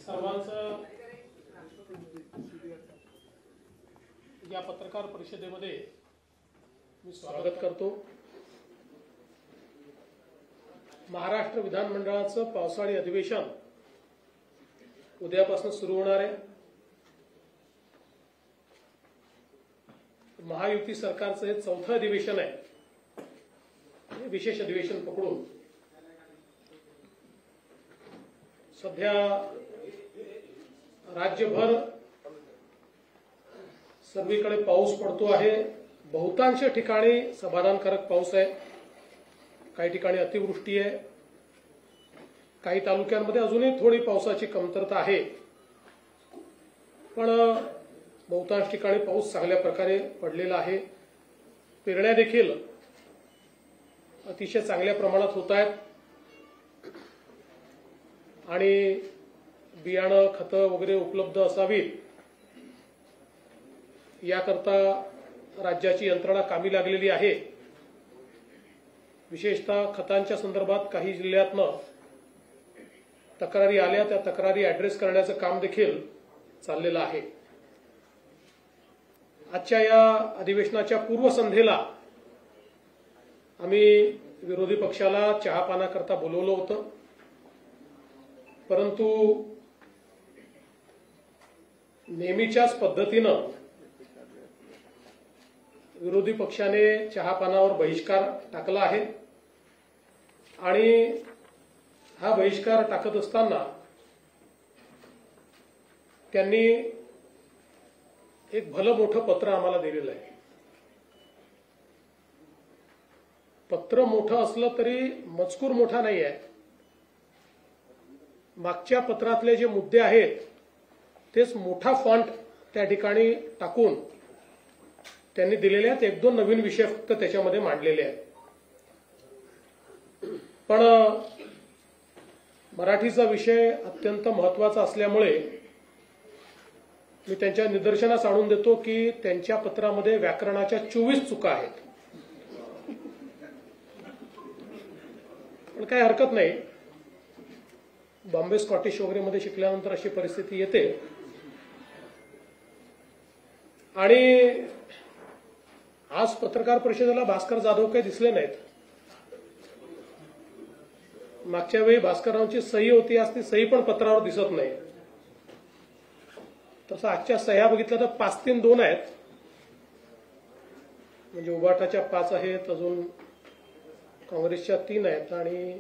सर्वांचं या पत्रकार परिषदेमध्ये मी स्वागत करतो। महाराष्ट्र विधानमंडळाचं पावसाळी अधिवेशन उद्यापासून सुरू होणार आहे। महायुती सरकारचं हे चौथं अधिवेशन आहे। विशेष अधिवेशन पकडून सध्या राज्यभर सर्वीकडे पाऊस पडतो आहे। बहुतांश ठिकाणी समाधानकारक पाऊस आहे, काही ठिकाणी अतिवृष्टी आहे, काही तालुक्यांमध्ये अजूनही थोडी पावसाची कमतरता आहे, पण बहुतांश ठिकाणी पाऊस चांगल्या प्रकारे पडलेला आहे। पेरण्या देखील अतिशय चांगल्या प्रमाणात होत आहेत आणि बियाणं खतं वगैरे उपलब्ध असावीत याकरता राज्याची यंत्रणा कामी लागलेली आहे। विशेषतः खतांच्या संदर्भात काही जिल्ह्यातनं तक्रारी आल्या, त्या तक्रारी ऍड्रेस करण्याचं काम देखील चाललेलं आहे। आजच्या या अधिवेशनाच्या पूर्वसंध्येला आम्ही विरोधी पक्षाला चहापानाकरता बोलवलं होतं, परंतु नेहमीच्याच पद्धतीनं विरोधी पक्षाने चहापानावर बहिष्कार टाकला आहे आणि हा बहिष्कार टाकत असताना त्यांनी एक भलं मोठं पत्र आम्हाला दिलेलं आहे। पत्र मोठं असलं तरी मजकूर मोठा नाही आहे। मागच्या पत्रातले जे मुद्दे आहेत तेच मोठा फॉन्ट त्या ठिकाणी टाकून त्यांनी दिलेले आहेत। एक दोन नवीन विषय फक्त त्याच्यामध्ये मांडलेले आहेत, पण मराठीचा विषय अत्यंत महत्त्वाचा असल्यामुळे मी त्यांच्या निदर्शनास आणून देतो की त्यांच्या पत्रामध्ये व्याकरणाच्या 24 चुका आहेत, पण काही हरकत नाही। बॉम्बे स्कॉटिश वगैरे मध्ये शिकल्यानंतर अशी परिस्थिती येते। आणि आज पत्रकार परिषदेला भास्कर जाधव काही दिसले नाहीत। मागच्या वेळी भास्कररावांची सही होती, आज ती सही पण पत्रावर दिसत नाही। तसं आजच्या सह्या बघितल्या तर 5-3-2 आहेत, म्हणजे उबाटाच्या 5 आहेत, अजून काँग्रेसच्या 3 आहेत आणि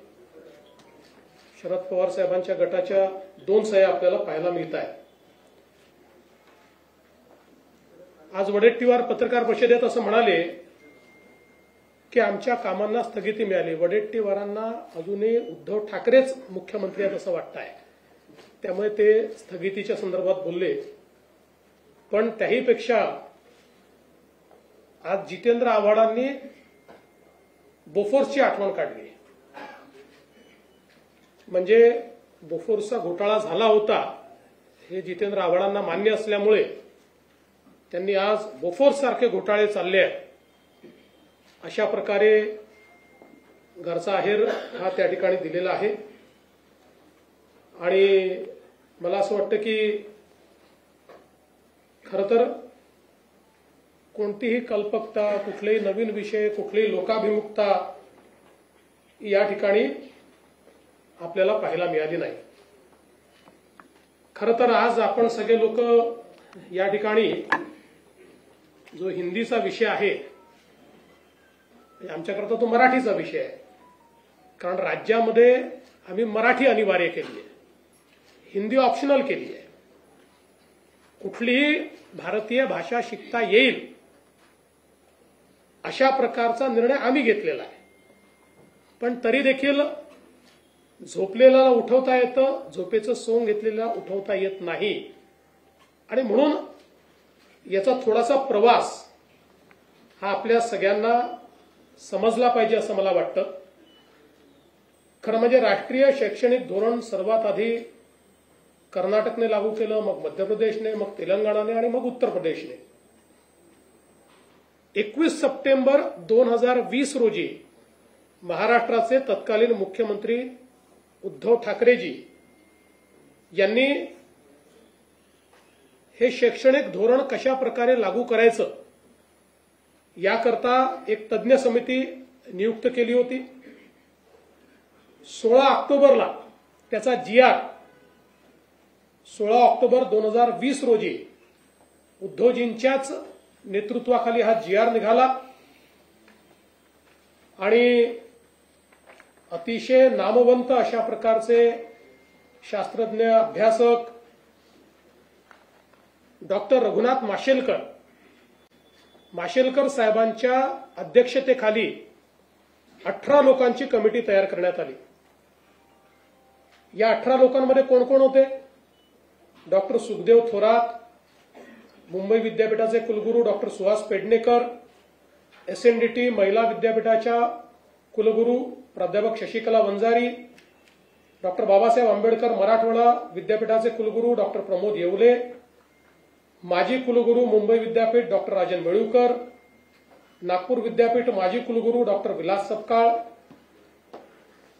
शरद पवार साहेबांच्या गटाच्या 2 सह्या आपल्याला पाहायला मिळत आहेत। आज वडेट्टीवार पत्रकार परिषदेत असं म्हणाले की आमच्या कामांना स्थगिती मिळाली। वडेट्टीवारांना अजूनही उद्धव ठाकरेच मुख्यमंत्री आहेत असं वाटत आहे, त्यामुळे ते स्थगितीच्या संदर्भात बोलले। पण त्याहीपेक्षा आज जितेंद्र आव्हाडांनी बोफोर्सची आठवण काढली। म्हणजे बोफोर्सचा घोटाळा झाला होता हे जितेंद्र आव्हाडांना मान्य असल्यामुळे त्यांनी आज बोफोर्स सारखे घोटाळे चालले आहेत अशा प्रकारे घरचा आहेर हा त्या ठिकाणी दिलेला आहे। आणि मला असं वाटतं की खरं तर कोणतीही कल्पकता, कुठलेही नवीन विषय, कुठलीही लोकाभिमुखता या ठिकाणी आपल्याला पाहायला मिळाली नाही। खरं तर आज आपण सगळे लोक या ठिकाणी जो हिंदीचा विषय आहे, आमच्याकरता तो मराठीचा विषय आहे, कारण राज्यामध्ये आम्ही मराठी अनिवार्य केली आहे, हिंदी ऑप्शनल केली आहे। कुठलीही भारतीय भाषा शिकता येईल अशा प्रकारचा निर्णय आम्ही घेतलेला आहे, पण तरी देखील झोपलेल्याला उठवता येतं, झोपेचं सोंग घेतलेल्याला उठवता येत नाही। आणि म्हणून याचा थोडासा प्रवास हा आपल्या सगळ्यांना समजला पाहिजे असं मला वाटतं। खरं म्हणजे राष्ट्रीय शैक्षणिक धोरण सर्वात आधी कर्नाटकने लागू केलं, मग मध्य प्रदेशने, मग तेलंगणाने आणि मग उत्तर प्रदेशने। 21 सप्टेंबर 2020 रोजी महाराष्ट्राचे तत्कालीन मुख्यमंत्री उद्धव ठाकरेजी यांनी हे शैक्षणिक धोरण कशा प्रकारे लागू करायचं याकरता एक तज्ज्ञ समिती नियुक्त केली होती. 16 ऑक्टोबरला त्याचा GR 16 ऑक्टोबर 2020 रोजी उद्धवजींच्याच नेतृत्वाखाली हा GR निघाला आणि अतिशय नामवंत अशा प्रकारचे शास्त्रज्ञ अभ्यासक डॉक्टर रघुनाथ माशेलकर साहेबांच्या अध्यक्षतेखाली 18 लोकांची कमिटी तयार करण्यात आली. या 18 लोकांमध्ये कोण कोण होते? डॉक्टर सुखदेव थोरात, मुंबई विद्यापीठाचे कुलगुरू डॉक्टर सुहास पेडणेकर, SNDT महिला विद्यापीठाच्या कुलगुरू प्राध्यापक शशिकला वंजारी, डॉक्टर बाबासाहेब आंबेडकर मराठवाडा विद्यापीठाचे कुलगुरू डॉक्टर प्रमोद येवले, माजी कुलगुरू मुंबई विद्यापीठ डॉक्टर राजन वेळुकर, नागपूर विद्यापीठ माजी कुलगुरू डॉक्टर विलास सपकाळ,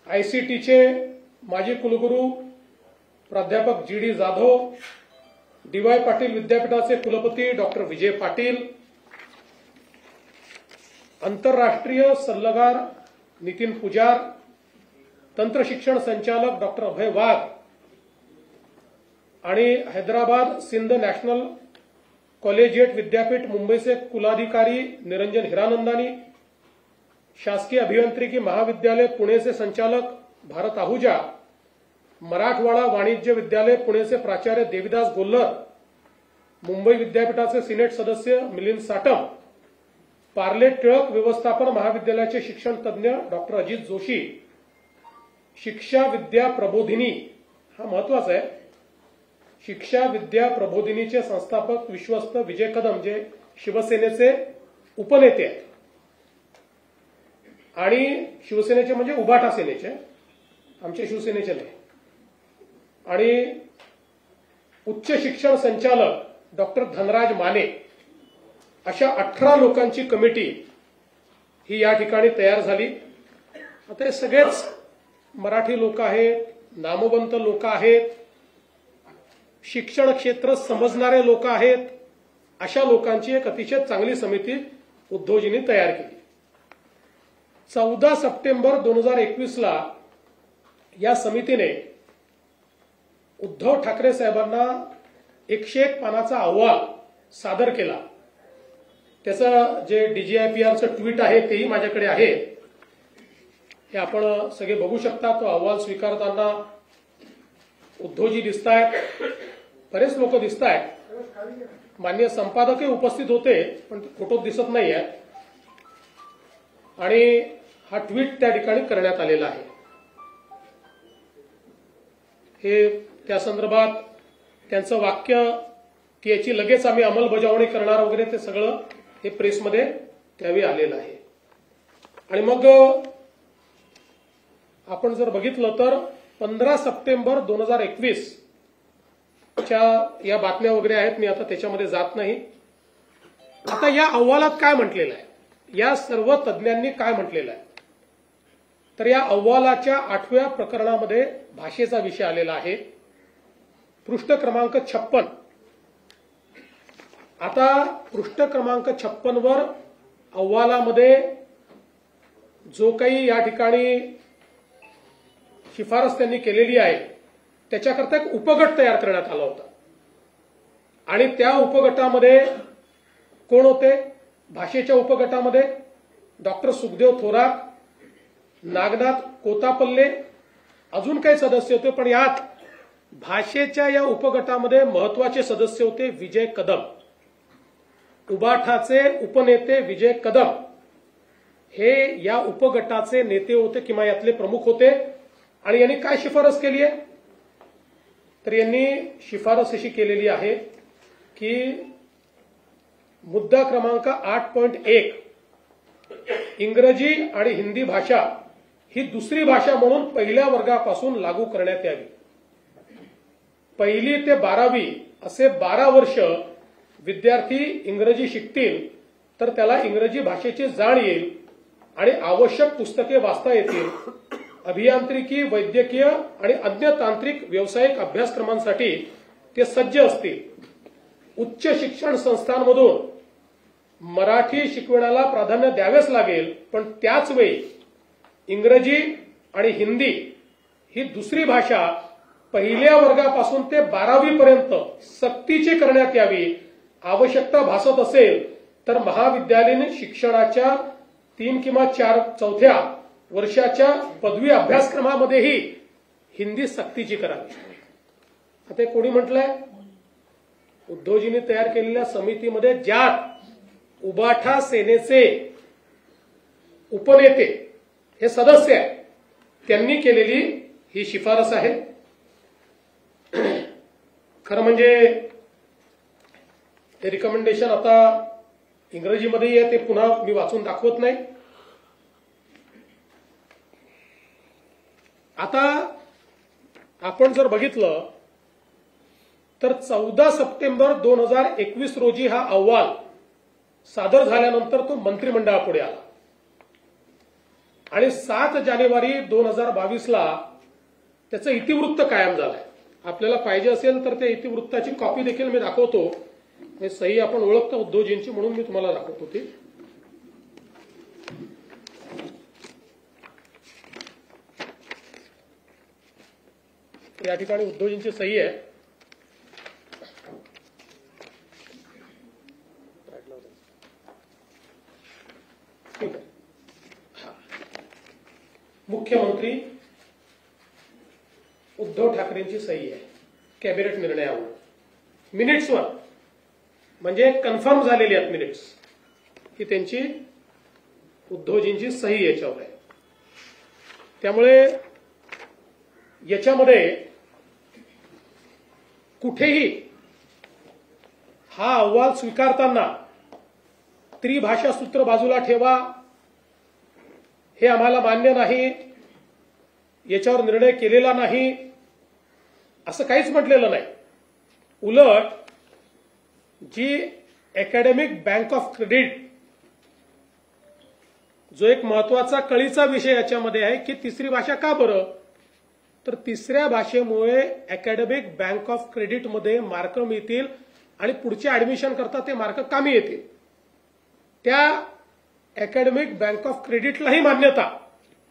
ICTचे माजी कुलगुरू प्राध्यापक GD जाधव, DY पाटील विद्यापीठाचे कुलपती डॉक्टर विजय पाटील, आंतरराष्ट्रीय सल्लागार नितीन पुजार, तंत्रशिक्षण संचालक डॉक्टर अभय वाघ आणि हैदराबाद सिंध नॅशनल कॉलेजिएट विद्यापीठ मुंबईचे कुलाधिकारी निरंजन हिरानंदानी, शासकीय अभियांत्रिकी महाविद्यालय पुणेचे संचालक भारत आहुजा, मराठवाडा वाणिज्य विद्यालय पुणेचे प्राचार्य देविदास गोल्हर, मुंबई विद्यापीठाचे सिनेट सदस्य मिलिंद साटम, पार्ले टिळक व्यवस्थापन महाविद्यालयाचे शिक्षण तज्ज्ञ डॉक्टर अजित जोशी, शिक्षा विद्या प्रबोधिनी हा महत्वाचा आहे, शिक्षा विद्या प्रबोधिनीचे संस्थापक विश्वस्त विजय कदम जे शिवसेनेचे उपनेते आहेत आणि शिवसेनेचे म्हणजे उभाटा सेनेचे, आमच्या शिवसेनेचे नाही, आणि उच्च शिक्षण संचालक डॉक्टर धनराज माने, अशा 18 लोकांची कमिटी ही या ठिकाणी तयार झाली. आता हे सगळेच मराठी लोक आहेत, नामवंत लोक आहेत, शिक्षण क्षेत्र समजणारे लोक आहेत. अशा लोकांची एक अतिशय चांगली समिती उद्धवजींनी तयार केली. 14 सप्टेंबर 2021ला या समितीने उद्धव ठाकरे साहेबांना 101 पानाचा अहवाल सादर केला. त्याचं जे DGIPRचं ट्विट आहे तेही माझ्याकडे आहे, हे आपण सगळे बघू शकता. तो अहवाल स्वीकारताना उद्धवजी दिसतायत, बरेच लोक दिसतायत, माननीय संपादकही उपस्थित होते पण फोटो दिसत नाही आहेत, आणि हा ट्विट त्या ठिकाणी करण्यात आलेला आहे. हे त्या संदर्भात त्यांचं वाक्य की याची लगेच आम्ही अंमलबजावणी करणार वगैरे ते सगळं हे प्रेसमध्ये त्यावेळी आलेलं आहे. आणि मग आपण जर बघितलं तर 15 सप्टेंबर 2021 च्या या बातम्या वगैरे आहेत, मी आता त्याच्यामध्ये जात नाही. आता या अहवालात काय म्हटलेलं आहे, या सर्व तज्ज्ञांनी काय म्हटलेलं आहे, तर या अहवालाच्या 8व्या प्रकरणामध्ये भाषेचा विषय आलेला आहे, पृष्ठ क्रमांक 56. आता पृष्ठ क्रमांक 56 वर अहवालामध्ये जो काही या ठिकाणी शिफारस त्यांनी केलेली आहे त्याच्याकरता एक उपगट तयार करण्यात आला होता, आणि त्या उपगटामध्ये कोण होते? भाषेच्या उपगटामध्ये डॉक्टर सुखदेव थोरात, नागनाथ कोतापल्ले, अजून काही सदस्य होते, पण यात भाषेच्या या उपगटामध्ये महत्वाचे सदस्य होते विजय कदम, उबाठाचे उपनेते विजय कदम हे या उपगटाचे नेते होते किंवा यातले प्रमुख होते. आणि यांनी काय शिफारस केली आहे, तर यांनी शिफारस अशी केलेली आहे की मुद्दा क्रमांक 8.1 इंग्रजी आणि हिंदी भाषा ही दुसरी भाषा म्हणून पहिल्या वर्गापासून लागू करण्यात यावी. 1ली ते 12वी असे 12 वर्ष विद्यार्थी इंग्रजी शिकतील तर त्याला इंग्रजी भाषेची जाण येईल आणि आवश्यक पुस्तके वाचता येतील. अभियांत्रिकी, वैद्यकीय आणि अन्य तांत्रिक व्यावसायिक अभ्यासक्रमांसाठी ते सज्ज असतील. उच्च शिक्षण संस्थांमधून मराठी शिकवण्याला प्राधान्य द्यावेच लागेल, पण त्याच वेळी इंग्रजी आणि हिंदी ही दुसरी भाषा पहिल्या वर्गापासून ते 12वी पर्यंत सक्तीची करण्यात यावी. आवश्यकता भासत असेल तर महाविद्यालयीन शिक्षणाच्या 3 किंवा 4 चौथ्या वर्षाच्या पदवी अभ्यासक्रमामध्येही हिंदी सक्तीची करावी. आता कोणी म्हटलंय, उद्धवजींनी तयार केलेल्या समितीमध्ये ज्यात उबाठा सेनेचे उपनेते हे सदस्य आहेत, त्यांनी केलेली ही शिफारस आहे. खरं म्हणजे हे रिकमेंडेशन आता इंग्रजीमध्येही आहे, ते पुन्हा मी वाचून दाखवत नाही. आता आपण जर बघितलं तर 14 सप्टेंबर 2021 रोजी हा अहवाल सादर झाल्यानंतर तो मंत्रिमंडळापुढे आला आणि 7 जानेवारी 2022ला त्याचं इतिवृत्त कायम झालंय. आपल्याला पाहिजे असेल तर त्या इतिवृत्ताची कॉपी देखील मी दाखवतो. हे सही आपण ओळखतो उद्धवजींची, म्हणून मी तुम्हाला दाखवतो ती. या ठिकाणी उद्धवजींची सही आहे. ठीक आहे. मुख्यमंत्री उद्धव ठाकरेंची सही आहे कॅबिनेट निर्णयावर. मिनिट्सवर म्हणजे कन्फर्म झालेली आहेत मिनिट्स, ही त्यांची उद्धवजींची सही याच्यावर आहे. त्यामुळे याच्यामध्ये कुठेही हा अहवाल स्वीकारताना त्रिभाषा सूत्र बाजूला ठेवा, हे आम्हाला मान्य नाही, याच्यावर निर्णय केलेला नाही, असं काहीच म्हटलेलं नाही. उलट जी अकॅडमिक बँक ऑफ क्रेडिट, जो एक महत्वाचा कळीचा विषय याच्यामध्ये आहे की तिसरी भाषा का बरं, तर तिसऱ्या भाषेमुळे अकॅडमिक बँक ऑफ क्रेडिटमध्ये मार्क मिळतील आणि पुढच्या ऍडमिशन करता ते मार्क कामी येतील. त्या अकॅडमिक बँक ऑफ क्रेडिटलाही मान्यता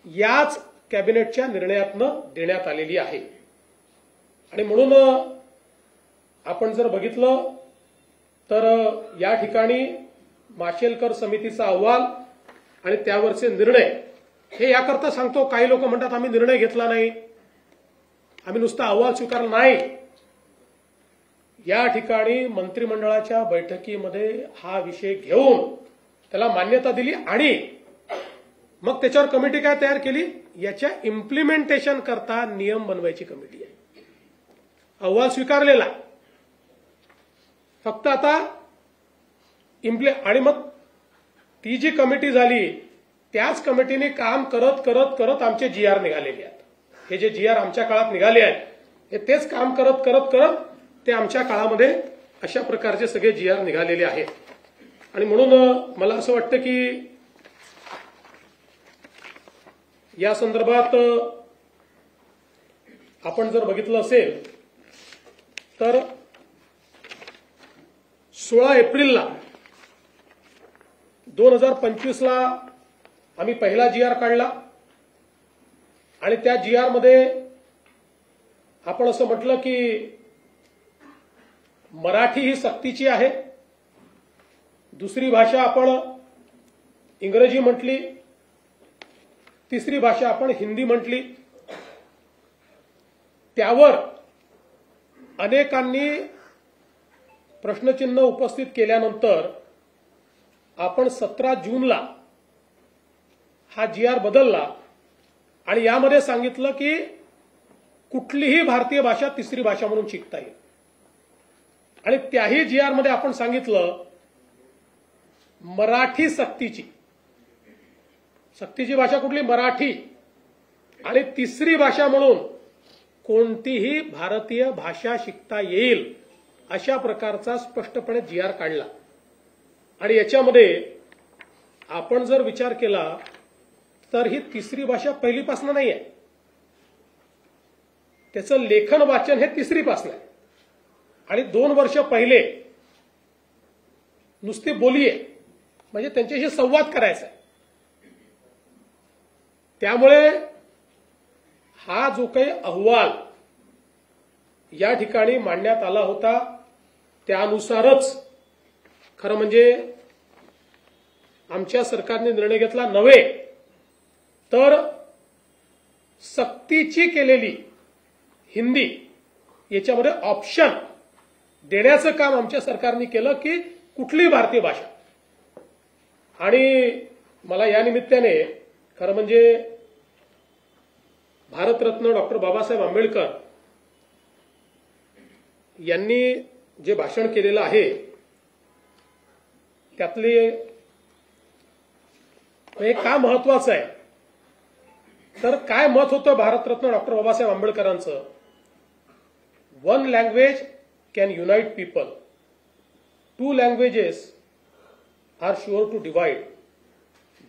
याच कॅबिनेटच्या निर्णयातनं देण्यात आलेली आहे. आणि म्हणून आपण जर बघितलं तर या ठिकाणी माशेलकर समितीचा अहवाल आणि त्यावरचे निर्णय हे याकरता सांगतो. काही लोक म्हणतात आम्ही निर्णय घेतला नाही, आम्ही नुसता अहवाल स्वीकारला नाही. या ठिकाणी मंत्रिमंडळाच्या बैठकीमध्ये हा विषय घेऊन त्याला मान्यता दिली आणि मग त्याच्यावर कमिटी काय तयार केली, याच्या इम्प्लिमेंटेशन करता नियम बनवायची कमिटी आहे. अहवाल स्वीकारलेला फक्त आता आणि मग ती जी कमिटी झाली त्याच कमिटीने काम करत करत करत आमचे जीआर निघालेले आहेत. हे जे जीआर आमच्या काळात निघाले आहेत हे तेच काम करत करत करत ते आमच्या काळामध्ये अशा प्रकारचे सगळे जीआर निघालेले आहेत. आणि म्हणून मला असं वाटतं की या संदर्भात आपण जर बघितलं असेल तर 16 एप्रिलला 2025ला आम्ही पहिला जीआर काढला आणि त्या जीआर मध्ये आपण असं म्हटलं की मराठी ही सक्तीची आहे, दुसरी भाषा आपण इंग्रजी म्हटली, तिसरी भाषा आपण हिंदी म्हटली. त्यावर अनेकांनी प्रश्नचिन्ह उपस्थित केल्यानंतर आपण 17 जूनला हा जीआर बदलला आणि यामध्ये सांगितलं की कुठलीही भारतीय भाषा तिसरी भाषा म्हणून शिकता येईल. आणि त्याही जीआर मध्ये आपण सांगितलं मराठी सक्तीची भाषा कुठली, मराठी, आणि तिसरी भाषा म्हणून कोणतीही भारतीय भाषा शिकता येईल अशा प्रकारचा स्पष्टपणे जीआर काढला. आणि याच्यामध्ये आपण जर विचार केला तर ही तिसरी भाषा पहिलीपासून नाही आहे, त्याचं लेखन वाचन हे तिसरीपासून आहे. आणि 2 वर्ष पहिले नुसती बोली आहे, म्हणजे त्यांच्याशी संवाद करायचा आहे. त्यामुळे हा जो काही अहवाल या ठिकाणी मांडण्यात आला होता त्यानुसारच खरं म्हणजे आमच्या सरकारने निर्णय घेतला नव्हे तर सक्तीची केलेली हिंदी याच्यामध्ये ऑप्शन देण्याचं काम आमच्या सरकारने केलं की कुठलीही भारतीय भाषा. आणि मला या निमित्ताने खरं म्हणजे भारतरत्न डॉक्टर बाबासाहेब आंबेडकर यांनी जे भाषण केलेलं आहे त्यातले हे का महत्वाचं आहे तर काय मत होतं भारतरत्न डॉक्टर बाबासाहेब आंबेडकरांचं, one language can unite people, two languages are sure to divide,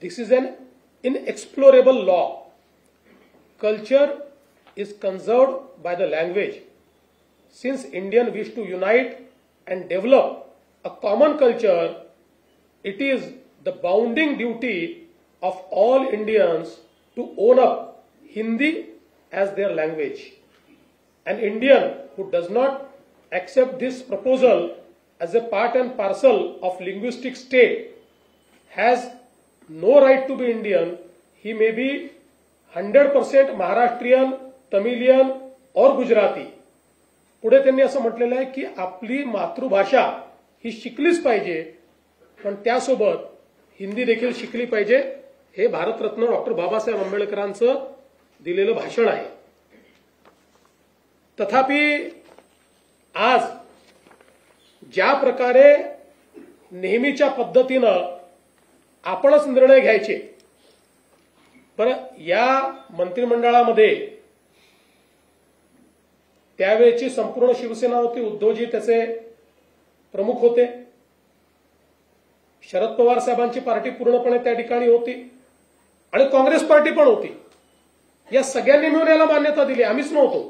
this is an inexplorable law, culture is conserved by the language, since Indian wish to unite and develop a common culture, it is the bounden duty of all Indians to own up Hindi as their language. An Indian who does not accept this proposal as a part and parcel of linguistic state has no right to be Indian. He may be 100% Maharashtrian, Tamilian or Gujarati. पुढे त्यांनी असं म्हटलेलं आहे की आपली मातृभाषा ही शिकलीच पाहिजे पण त्यासोबत हिंदी देखील शिकली पाहिजे. हे भारतरत्न डॉक्टर बाबासाहेब आंबेडकरांचं दिलेलं भाषण आहे. तथापि आज ज्या प्रकारे नेहमीच्या पद्धतीनं आपणच निर्णय घ्यायचे, पण या मंत्रिमंडळामध्ये त्यावेळेची संपूर्ण शिवसेना होती, उद्धवजी त्याचे प्रमुख होते, शरद पवार साहेबांची पार्टी पूर्णपणे त्या ठिकाणी होती आणि काँग्रेस पार्टी पण होती. या सगळ्यांनी मिळून याला मान्यता दिली, आम्हीच नव्हतो.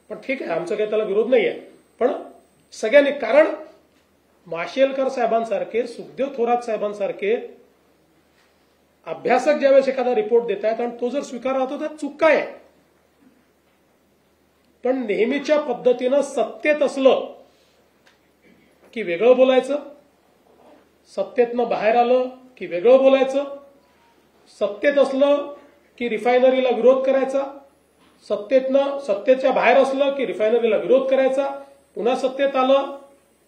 पण ठीक आहे, आमचा काही त्याला विरोध नाही आहे, पण सगळ्यांनी, कारण माशेलकर साहेबांसारखे, सुखदेव थोरात साहेबांसारखे अभ्यासक ज्यावेळेस एखादा रिपोर्ट देत आहेत आणि तो जर स्वीकारला होता तर चूक काय आहे. पण नेहमीच्या पद्धतीनं सत्तेत असलं की वेगळं बोलायचं, सत्तेतनं बाहेर आलं की वेगळं बोलायचं, सत्तेत असलं की रिफायनरीला विरोध करायचा, सत्तेच्या बाहेर असलं की रिफायनरीला विरोध करायचा, पुन्हा सत्तेत आलं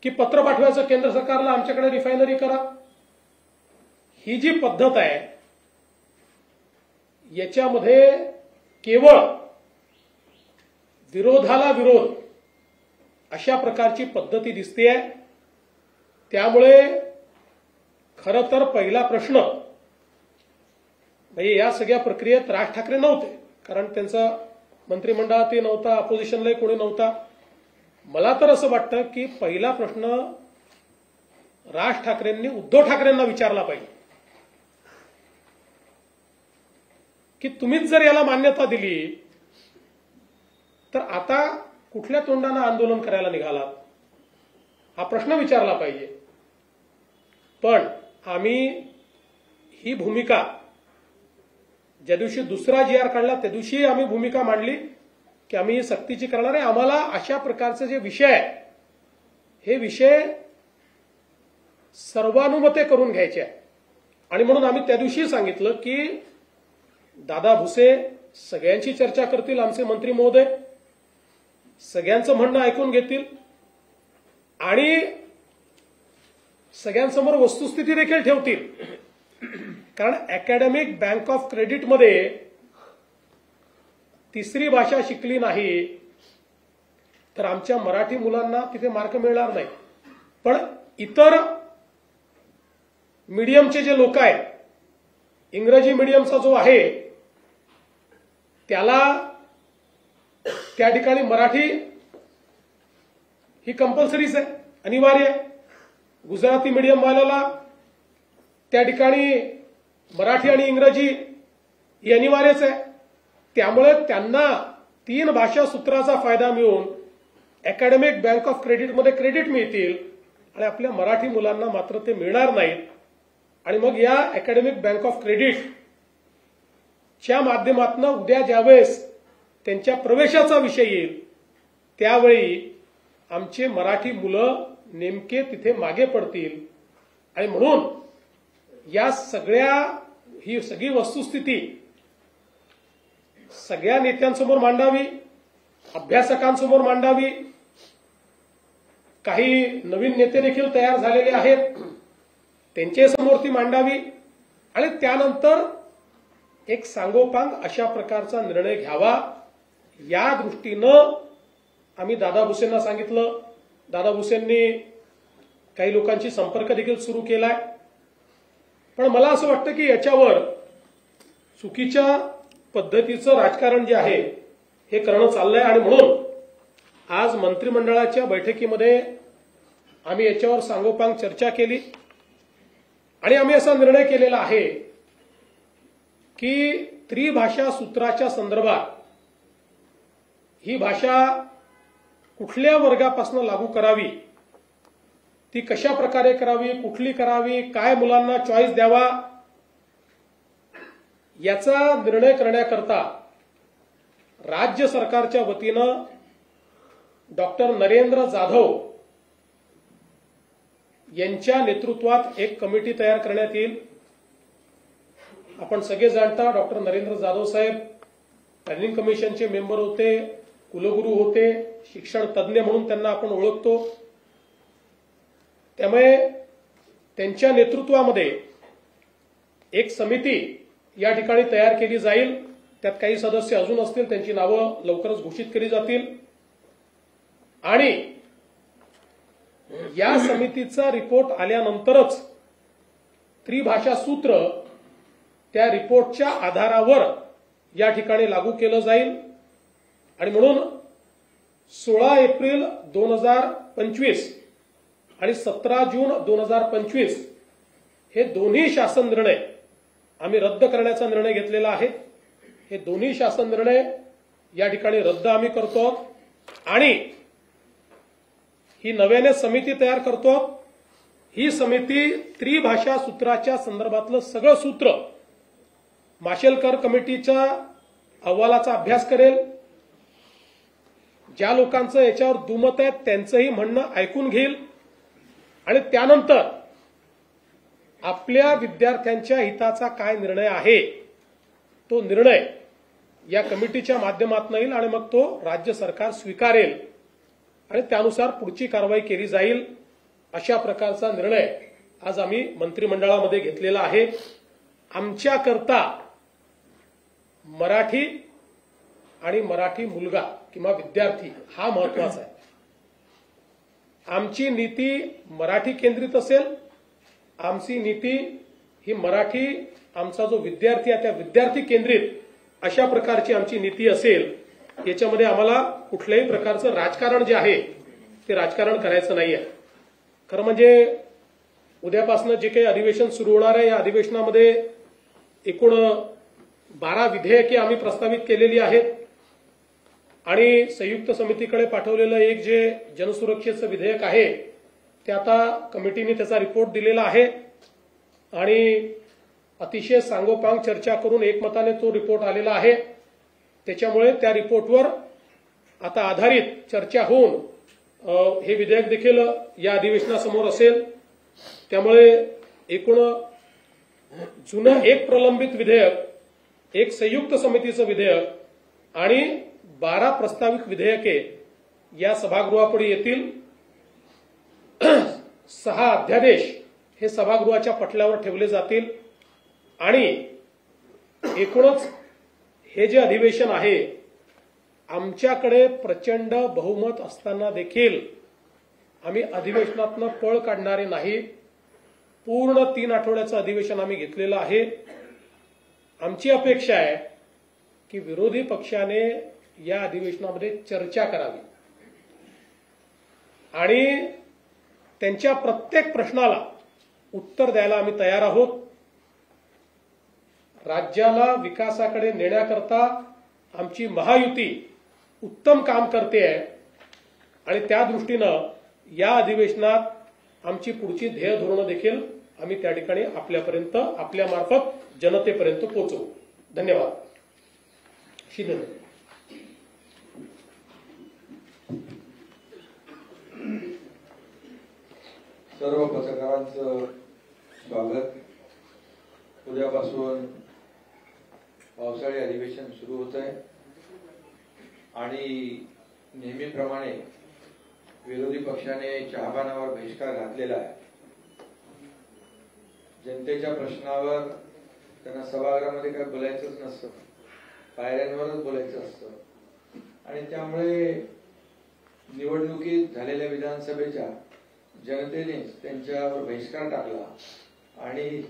की पत्र पाठवायचं केंद्र सरकारला आमच्याकडे रिफायनरी करा. ही जी पद्धत आहे याच्यामध्ये केवळ विरोधाला विरोध अशा प्रकारची पद्धती दिसते आहे. त्यामुळे खरं तर पहिला प्रश्न म्हणजे या सगळ्या प्रक्रियेत राज ठाकरे नव्हते, कारण त्यांचा मंत्रिमंडळातही नव्हता, अपोजिशनलाही कोणी नव्हता. मला तर असं वाटतं की पहिला प्रश्न राज ठाकरेंनी उद्धव ठाकरेंना विचारला पाहिजे की तुम्हीच जर याला मान्यता दिली तर आता कुठल्या तोंडानं आंदोलन करायला निघालात, हा प्रश्न विचारला पाहिजे. पण आम्ही ही भूमिका ज्या दिवशी दुसरा GR काढला त्या दिवशी आम्ही भूमिका मांडली की आम्ही सक्तीची करणार आहे. आम्हाला अशा प्रकारचे जे विषय आहे हे विषय सर्वानुमते करून घ्यायचे आहे. आणि म्हणून आम्ही त्या दिवशी सांगितलं की दादा भुसे सगळ्यांची चर्चा करतील, आमचे मंत्री महोदय सगळ्यांचं म्हणणं ऐकून घेतील आणि सगळ्यांसमोर वस्तुस्थिती देखील ठेवतील. कारण अकॅडमिक बँक ऑफ क्रेडिटमध्ये तिसरी भाषा शिकली नाही तर आमच्या मराठी मुलांना तिथे मार्क मिळणार नाही. पण इतर मीडियमचे जे लोक आहेत, इंग्रजी मीडियमचा जो आहे त्याला त्या ठिकाणी मराठी ही कंपल्सरीच आहे, अनिवार्य आहे. गुजराती मीडियम वाल्याला त्या ठिकाणी मराठी आणि इंग्रजी ही अनिवार्यच आहे. त्यामुळे त्यांना 3 भाषा सूत्राचा फायदा मिळून अकॅडमिक बँक ऑफ क्रेडिटमध्ये क्रेडिट मिळतील आणि आपल्या मराठी मुलांना मात्र ते मिळणार नाहीत. आणि मग या अकॅडमिक बँक ऑफ क्रेडिटच्या माध्यमातून उद्या ज्यावेळेस त्यांच्या प्रवेशाचा विषय येईल त्यावेळी आमचे मराठी मुलं नेमके तिथे मागे पडतील. आणि म्हणून या ही सगळी वस्तुस्थिती सगळ्या नेत्यांसमोर मांडावी, अभ्यासकांसमोर मांडावी. काही नवीन नेते देखील तयार झालेले आहेत, त्यांच्या समोर ती मांडावी आणि त्यानंतर एक सांगोपांग अशा प्रकारचा निर्णय घ्यावा. या दृष्टीनं आम्ही दादा भुसेंना सांगितलं. दादा भुसेंनी काही लोकांशी संपर्क देखील सुरू केलाय. पण मला असं वाटतं की याच्यावर चुकीच्या पद्धतीचं राजकारण जे आहे हे करणं चाललंय. आणि म्हणून आज मंत्रिमंडळाच्या बैठकीमध्ये आम्ही याच्यावर सांगोपांग चर्चा केली आणि आम्ही असा निर्णय केलेला आहे की त्रिभाषा सूत्राच्या संदर्भात ही भाषा कुठल्या वर्गापासून लागू करावी, ती कशा प्रकारे करावी, कुठली करावी, काय मुलांना चॉईस द्यावा, याचा निर्णय करण्याकरता राज्य सरकारच्या वतीनं डॉक्टर नरेंद्र जाधव यांच्या नेतृत्वात एक कमिटी तयार करण्यात येईल. आपण सगळे जाणता डॉक्टर नरेंद्र जाधव साहेब प्लॅनिंग कमिशनचे मेंबर होते, कुलगुरू होते, शिक्षण तज्ज्ञ म्हणून त्यांना आपण ओळखतो. त्यामुळे त्यांच्या नेतृत्वामध्ये एक समिती या ठिकाणी तयार केली जाईल. त्यात काही सदस्य अजून असतील, त्यांची नावं लवकरच घोषित केली जातील. आणि या समितीचा रिपोर्ट आल्यानंतरच त्रिभाषा सूत्र त्या रिपोर्टच्या आधारावर या ठिकाणी लागू केलं जाईल. आणि म्हणून 16 एप्रिल 2025 आणि 17 जून 2025 हे दोन्ही शासन निर्णय आम्ही रद्द करण्याचा निर्णय घेतलेला आहे. हे दोन्ही शासन निर्णय या ठिकाणी रद्द आम्ही करतो आणि ही नव्याने समिती तयार करतो. ही समिती त्रिभाषा सूत्राच्या संदर्भातलं सगळं सूत्र माशेलकर कमिटीच्या अहवालाचा अभ्यास करेल. ज्या लोकांचं याच्यावर दुमत आहे त्यांचंही म्हणणं ऐकून घेईल आणि त्यानंतर आपल्या विद्यार्थ्यांच्या हिताचा काय निर्णय आहे तो निर्णय या कमिटीच्या माध्यमातून येईल आणि मग तो राज्य सरकार स्वीकारेल आणि त्यानुसार पुढची कारवाई केली जाईल. अशा प्रकारचा निर्णय आज आम्ही मंत्रिमंडळामध्ये घेतलेला आहे. आमच्याकरता मराठी आणि मराठी मुलगा किंवा विद्यार्थी हा महत्वाचा आहे. आमची नीती मराठी केंद्रित असेल. आमची नीती ही मराठी, आमचा जो विद्यार्थी आहे त्या विद्यार्थी केंद्रित अशा प्रकारची आमची नीती असेल. याच्यामध्ये आम्हाला कुठल्याही प्रकारचं राजकारण जे आहे ते राजकारण करायचं नाही आहे. खरं म्हणजे उद्यापासून जे काही अधिवेशन सुरू होणार आहे या अधिवेशनामध्ये एकूण 12 विधेयके आम्ही प्रस्तावित केलेली आहेत आणि संयुक्त समितीकडे पाठवलेलं एक जे जनसुरक्षेचं विधेयक आहे ते आता कमिटीने त्याचा रिपोर्ट दिलेला आहे आणि अतिशय सांगोपांग चर्चा करून एकमताने तो रिपोर्ट आलेला आहे. त्याच्यामुळे त्या रिपोर्टवर आता आधारित चर्चा होऊन हे विधेयक देखील या अधिवेशनासमोर असेल. त्यामुळे एकूण जुनं एक प्रलंबित विधेयक, एक संयुक्त समितीचं विधेयक आणि 12 प्रस्तावित विधेयके या सभागृहापुढे येतील. 6 अध्यादेश हे सभागृहाच्या पटलावर ठेवले जातील आणि एकूणच हे जे अधिवेशन आहे आमच्याकडे प्रचंड बहुमत असताना देखील आम्ही अधिवेशनातनं पळ काढणारे नाही. पूर्ण 3 आठवड्याचं अधिवेशन आम्ही घेतलेलं आहे. आमची अपेक्षा आहे की विरोधी पक्षाने या अधिवेशनामध्ये चर्चा करावी आणि त्यांच्या प्रत्येक प्रश्नाला उत्तर द्यायला आम्ही तयार आहोत. राज्याला विकासाकडे नेण्याकरता आमची महायुती उत्तम काम करते आहे आणि त्या दृष्टीनं या अधिवेशनात आमची पुढची ध्येय धोरणं देखील आम्ही त्या ठिकाणी आपल्यापर्यंत आपल्या मार्फत जनतेपर्यंत पोहोचवू. धन्यवाद. शिंदे. सर्व पत्रकारांचं स्वागत. उद्यापासून पावसाळी अधिवेशन सुरू होत आहे आणि नेहमीप्रमाणे विरोधी पक्षाने चहापानावर बहिष्कार घातलेला आहे. जनतेच्या प्रश्नावर त्यांना सभागृहामध्ये काय बोलायचंच नसतं, पायऱ्यांवरच बोलायचं असतं आणि त्यामुळे निवडणुकीत झालेल्या विधानसभेच्या जनतेने त्यांच्यावर बहिष्कार टाकला आणि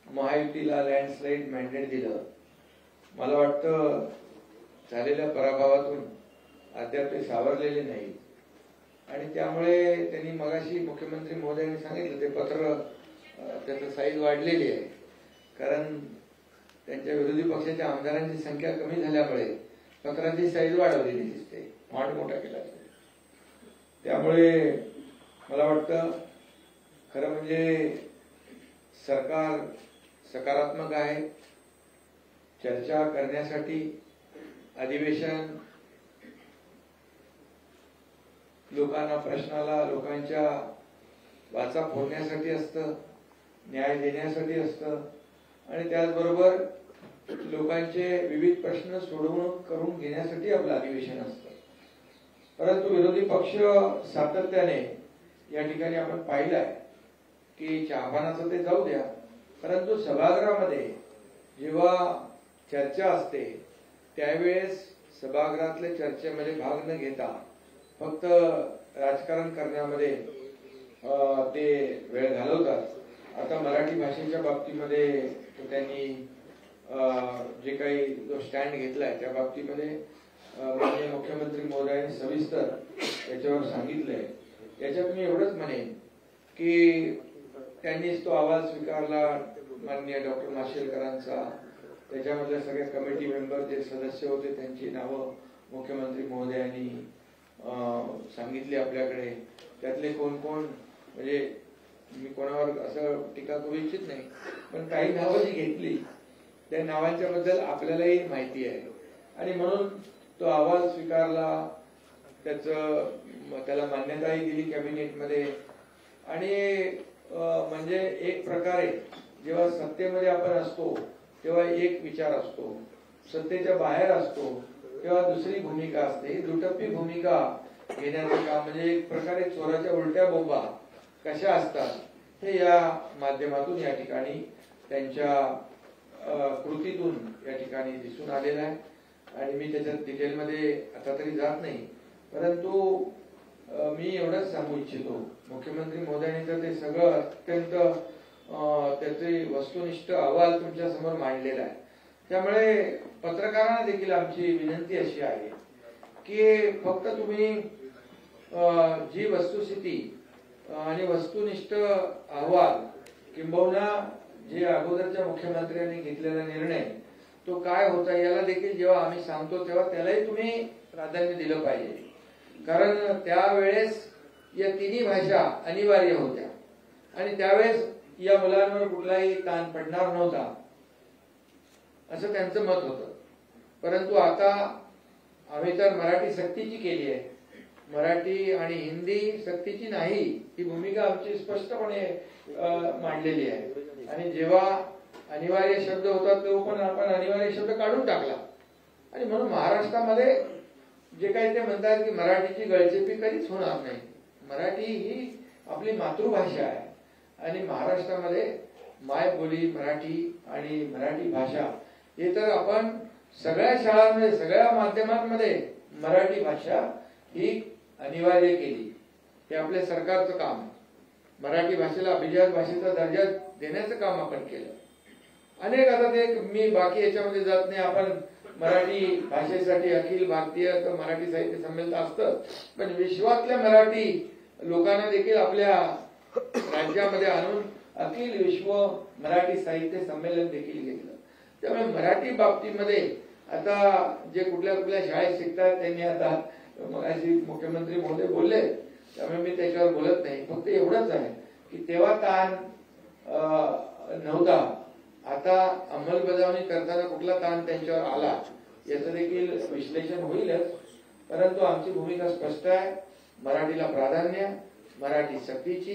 महायुतीला लँडस्लाईड मॅन्डेट दिलं. मला वाटतं झालेल्या पराभवातून अद्याप ते सावरलेले नाहीत आणि त्यामुळे त्यांनी मगाशी मुख्यमंत्री महोदयांनी सांगितलं ते पत्र त्याचं साईज वाढलेली आहे, कारण त्यांच्या विरोधी पक्षाच्या आमदारांची संख्या कमी झाल्यामुळे पत्राची साईज वाढवलेली दिसते, मांड मोठा केला. त्यामुळे मला वाटतं खरं म्हणजे सरकार सकारात्मक आहे. चर्चा करण्यासाठी अधिवेशन लोकांना प्रश्नाला लोकांच्या वाचा फोडण्यासाठी असतं, न्याय देण्यासाठी असतं आणि त्याचबरोबर लोकांचे विविध प्रश्न सोडवणूक करून घेण्यासाठी आपलं अधिवेशन असतं. परंतु विरोधी पक्ष सातत्याने या ठिकाणी आपण पाहिलंय की चहापानाचं ते जाऊ द्या, परंतु सभागृहामध्ये जेव्हा चर्चा असते त्यावेळेस सभागृहातल्या चर्चेमध्ये भाग न घेता फक्त राजकारण करण्यामध्ये ते वेळ घालवतात. आता मराठी भाषेच्या बाबतीमध्ये त्यांनी जे काही जो स्टँड घेतलाय त्या बाबतीमध्ये माननीय मुख्यमंत्री महोदयांनी सविस्तर याच्यावर सांगितलंय. याच्यात मी एवढंच म्हणेन की त्यांनीच तो आवाज स्वीकारला माननीय डॉक्टर माशेलकरांचा, त्याच्यामधल्या सगळ्या कमिटी मेंबर जे सदस्य होते त्यांची नावं मुख्यमंत्री महोदयांनी सांगितली आपल्याकडे. त्यातले कोण कोण म्हणजे मी कोणावर असं टीका करू इच्छित नाही, पण काही नावं जी घेतली त्या नावांच्या बद्दल आपल्यालाही माहिती आहे आणि म्हणून तो अहवाल स्वीकारला, त्याला मान्यताही दिली कॅबिनेटमध्ये आणि म्हणजे एक प्रकारे जेव्हा सत्तेमध्ये आपण असतो तेव्हा एक विचार असतो, सत्तेच्या बाहेर असतो तेव्हा दुसरी भूमिका असते. दुटप्पी भूमिका घेण्याचं काम म्हणजे एक प्रकारे चोराच्या उलट्या बोंबा कशा असतात हे या माध्यमातून या ठिकाणी त्यांच्या कृतीतून या ठिकाणी दिसून आलेलं आहे आणि मी त्याच्यात डिटेलमध्ये आता तरी जात नाही. परंतु मी एवढंच सांगू इच्छितो, मुख्यमंत्री महोदयांनी तर ते सगळं अत्यंत त्याचे वस्तुनिष्ठ अहवाल तुमच्या समोर मांडलेला आहे. त्यामुळे पत्रकारांना देखील आमची विनंती अशी आहे की फक्त तुम्ही जी वस्तुस्थिती आणि वस्तुनिष्ठ अहवाल किंबहुना जे अगोदरच्या मुख्यमंत्र्यांनी घेतलेला निर्णय तो काय होता याला देखील जेव्हा आम्ही सांगतो तेव्हा त्यालाही तुम्ही प्राधान्य दिलं पाहिजे, कारण त्यावेळेस या तिन्ही भाषा अनिवार्य होत्या आणि त्यावेळेस या मुलांवर कुठलाही ताण पडणार नव्हता असं त्यांचं मत होतं. परंतु आता आम्ही तर मराठी सक्तीची केली आहे, मराठी आणि हिंदी सक्तीची नाही ही भूमिका आमची स्पष्टपणे मांडलेली आहे आणि जेव्हा अनिवार्य शब्द होता तो पण आपण अनिवार्य शब्द काढून टाकला आणि म्हणून महाराष्ट्रामध्ये जे काही ते म्हणतात की मराठीची गळचेपी कधीच होणार नाही. मराठी ही आपली मातृभाषा आहे आणि महाराष्ट्रामध्ये मायबोली मराठी आणि मराठी भाषा हे तर आपण सगळ्या शाळांमध्ये सगळ्या माध्यमांमध्ये मराठी भाषा ही अनिवार्य केली. हे आपल्या सरकारचं काम आहे. मराठी भाषेला अभिजात भाषेचा दर्जा देण्याचं काम आपण केलं. अनेक आता ते मी बाकी याच्यामध्ये जात नाही. आपण मराठी भाषेसाठी अखिल भारतीय मराठी साहित्य संमेलन असतं, पण विश्वातल्या मराठी लोकांना देखील आपल्या राज्यामध्ये आणून अखिल विश्व मराठी साहित्य संमेलन देखील घेतलं. त्यामुळे मराठी बाबतीमध्ये आता जे कुठल्या कुठल्या शाळेत शिकतात त्यांनी आता मगाशी मुख्यमंत्री महोदय बोलले त्यामुळे मी त्याच्यावर बोलत नाही. फक्त एवढंच आहे की तेव्हा ताण नव्हता, आता अंमलबजावणी करताना कुठला ताण त्यांच्यावर आला याचं देखील विश्लेषण होईलच. परंतु आमची भूमिका स्पष्ट आहे. मराठीला प्राधान्य, मराठी सक्तीची,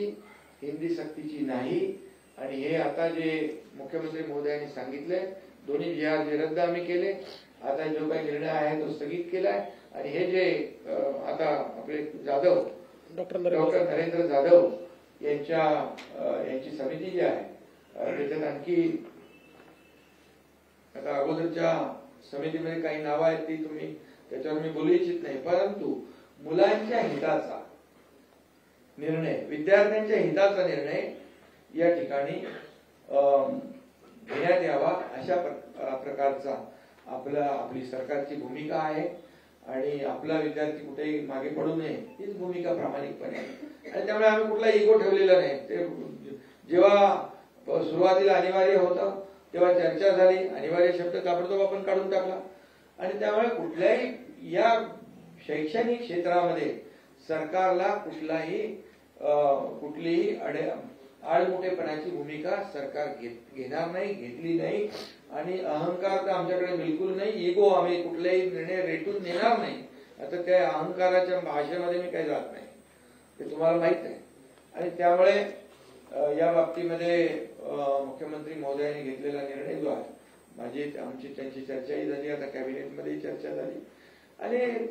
हिंदी सक्तीची नाही. आणि हे आता जे मुख्यमंत्री महोदयांनी सांगितले, दोन्ही विहार जे रद्द आम्ही केले, आता जो काही निर्णय आहे तो स्थगित केलाय. आणि हे जे आता आपले जाधव डॉक्टर नरेंद्र जाधव यांची समिती जी आहे त्याच्यात आणखी आता अगोदरच्या समितीमध्ये काही नावं आहेत ती तुम्ही त्याच्यावर मी बोलू इच्छित नाही. परंतु मुलांच्या हिताचा निर्णय, विद्यार्थ्यांच्या हिताचा निर्णय या ठिकाणी घेण्यात यावा अशा प्रकारचा आपली सरकारची भूमिका आहे. आणि आपला विद्यार्थी कुठेही मागे पडू नये हीच भूमिका प्रामाणिकपणे आहे. आणि त्यामुळे आम्ही कुठला इगो ठेवलेला नाही. ते जेव्हा सुरुवातीला अनिवार्य होतं तेव्हा चर्चा झाली, अनिवार्य शब्द ताबडतोब आपण काढून टाकला. आणि त्यामुळे कुठल्याही या शैक्षणिक क्षेत्रामध्ये सरकारला कुठलीही आडमुठेपणाची भूमिका सरकार घेणार नाही, घेतली नाही. आणि अहंकार तर आमच्याकडे बिलकुल नाही. इगो आम्ही कुठलाही निर्णय रेटून नेणार नाही. आता त्या अहंकाराच्या भाषेमध्ये मी काही जात नाही, ते तुम्हाला माहित आहे. आणि त्यामुळे या बाबतीमध्ये मुख्यमंत्री महोदयांनी घेतलेला निर्णय जो आहे, त्यांची चर्चाही झाली, आता कॅबिनेटमध्येही चर्चा झाली. आणि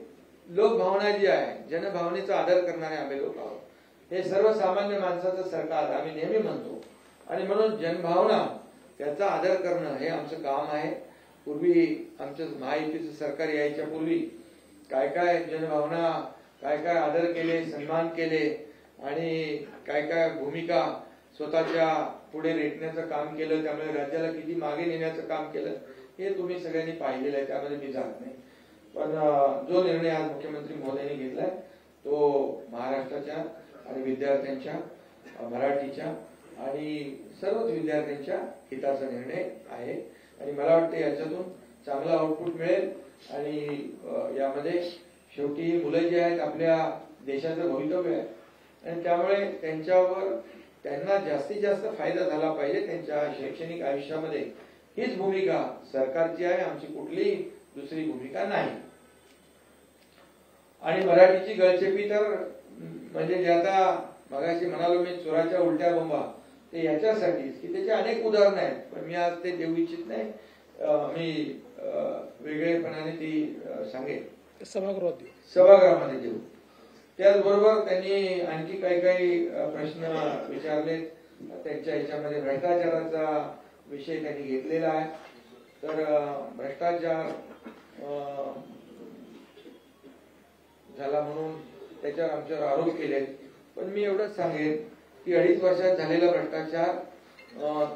लोकभावना जी आहे, जनभावनेचा आदर करणारे आम्ही लोक आहोत. हे सर्वसामान्य माणसाचं सरकार आम्ही नेहमी म्हणतो. आणि म्हणून जनभावना त्याचा आदर करणं हे आमचं काम आहे. पूर्वी आमचं महायुतीचं सरकार यायच्या पूर्वी काय काय जनभावना, काय काय आदर केले, सन्मान केले आणि काय काय भूमिका स्वतःच्या पुढे रेटण्याचं काम केलं, त्यामुळे राज्याला किती मागे नेण्याचं काम केलं हे तुम्ही सगळ्यांनी पाहिलेलं आहे, त्यामध्ये मी जात नाही. पण जो निर्णय आज मुख्यमंत्री महोदयांनी घेतलाय तो महाराष्ट्राच्या आणि विद्यार्थ्यांच्या, मराठीच्या आणि सर्वच विद्यार्थ्यांच्या हिताचा निर्णय आहे. आणि मला वाटतं याच्यातून चांगला आउटपुट मिळेल. आणि यामध्ये शेवटी मुलं जे आहेत आपल्या देशाचं भवितव्य आहे. आणि त्यामुळे त्यांना जास्तीत जास्त फायदा झाला पाहिजे त्यांच्या शैक्षणिक आयुष्यामध्ये, हीच भूमिका सरकारची आहे. आमची कुठलीही दुसरी भूमिका नाही. आणि मराठीची गळचेपी तर म्हणजे जे आता मगाशी म्हणालो मी, चोराच्या उलट्या बोंबा, ते याच्यासाठीच की त्याचे अनेक उदाहरणं आहेत. पण मी आज ते देऊ इच्छित नाही. मी वेगळेपणाने ती सांगेन सभागृहामध्ये देऊ. त्याचबरोबर त्यांनी आणखी काही काही प्रश्न विचारले. त्यांच्या ह्याच्यामध्ये भ्रष्टाचाराचा विषय त्यांनी घेतलेला आहे. तर भ्रष्टाचार झाला म्हणून त्याच्यावर आमच्यावर आरोप केले. पण मी एवढंच सांगेन की 2.5 वर्षात झालेला भ्रष्टाचार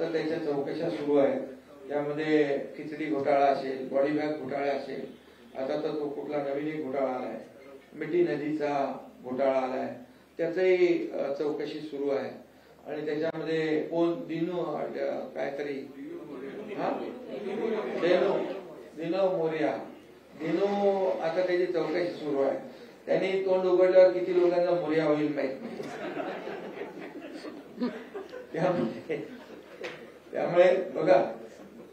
तर त्याच्या चौकशा सुरू आहेत. त्यामध्ये खिचडी घोटाळा असेल, बॉडी बॅग घोटाळा असेल, आता तर तो कुठला नवीन एक घोटाळा आलाय, मिठी नदीचा घोटाळा आलाय, त्याचही चौकशी सुरू आहे. आणि त्याच्यामध्ये कोण दिनू काहीतरी दिनो मोरिया, दिनू आता त्याची चौकशी सुरू आहे. त्यांनी तोंड उघडल्यावर किती लोकांना मोरिया होईल माहित नाही. त्यामुळे बघा,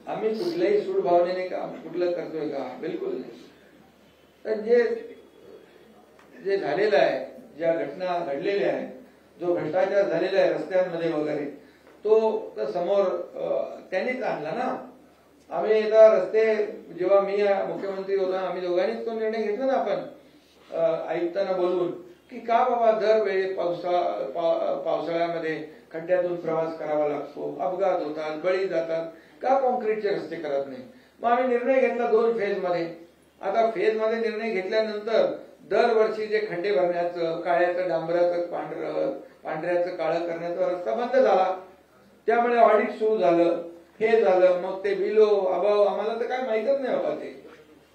आम्ही कुठल्याही सूड भावनेने काम कुठलं करतोय का? बिलकुल नाही. तर जे झालेलं आहे, ज्या घटना घडलेल्या आहेत, जो भ्रष्टाचार झालेला आहे रस्त्यांमध्ये वगैरे, तो तर समोर त्यांनीच आणला ना. आम्ही एकदा रस्ते, जेव्हा मी मुख्यमंत्री होता, आम्ही दोघांनीच तो निर्णय घेतला ना आपण आयुक्तांना बोलवून, की का बाबा दरवेळी पावसाळ्यामध्ये खड्ड्यातून प्रवास करावा लागतो, अपघात होतात, बळी जातात, का कॉन्क्रीटचे रस्ते करत नाही. मग आम्ही निर्णय घेतला 2 फेजमध्ये. आता फेजमध्ये निर्णय घेतल्यानंतर दरवर्षी जे खड्डे भरण्याचं, काळ्याचं डांबराचं पांढऱ्याचं काळं करण्याचा रस्ता बंद झाला. त्यामुळे ऑडिट सुरू झालं, हे झालं. मग ते बिलो अभाव आम्हाला तर काय माहितच नाही बाबा ते,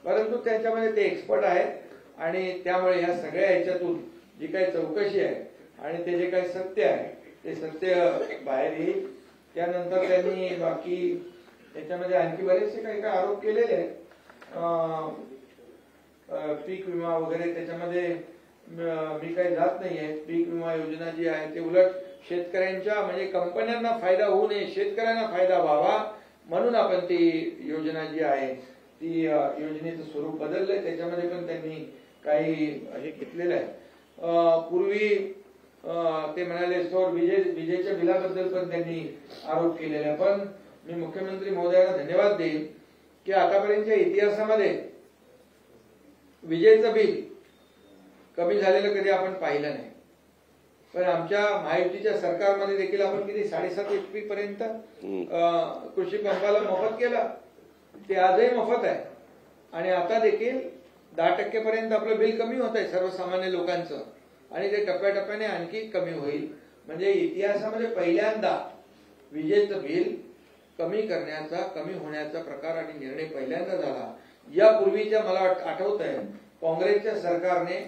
परंतु त्यांच्यामध्ये ते एक्सपर्ट आहेत. आणि त्यामुळे या सगळ्या ह्याच्यातून जी काही चौकशी आहे आणि ते जे काही सत्य आहे ते सत्य बाहेर येईल. त्यानंतर त्यांनी बाकी त्याच्यामध्ये आणखी बरेचसे काही काही आरोप केलेले आहेत. पीक विमा वगैरे त्याच्यामध्ये मी काही जात नाहीये. पीक विमा योजना जी आहे ते उलट शेतकऱ्यांच्या म्हणजे कंपन्यांना फायदा होऊ नये, शेतकऱ्यांना फायदा व्हावा म्हणून आपण ती योजना जी आहे ती योजनेचं स्वरूप बदललंय. त्याच्यामध्ये पण त्यांनी काही हे घेतलेलं आहे. पूर्वी ते म्हणाले सौर विजेच्या बिलाबद्दल पण त्यांनी आरोप केलेला आहे. पण मी मुख्यमंत्री महोदयांना धन्यवाद देईन की आतापर्यंतच्या इतिहासामध्ये विजेचं बिल कमी झालेलं कधी आपण पाहिलं नाही. पण आमच्या महायुतीच्या सरकारमध्ये देखील आपण किती 7.5 HP पर्यंत कृषी पंपाला मोफत केलं. ते आजही मोफत आहे. आणि आता देखील 10% पर्यंत आपलं बिल कमी होत आहे सर्वसामान्य लोकांचं. आणि ते टप्प्याटप्प्याने आणखी कमी होईल. म्हणजे इतिहासामध्ये पहिल्यांदा विजेचं बिल कमी करण्याचा, कमी होण्याचा प्रकार आणि निर्णय पहिल्यांदा झाला. यापूर्वीच्या मला आठवत आहे काँग्रेसच्या सरकारने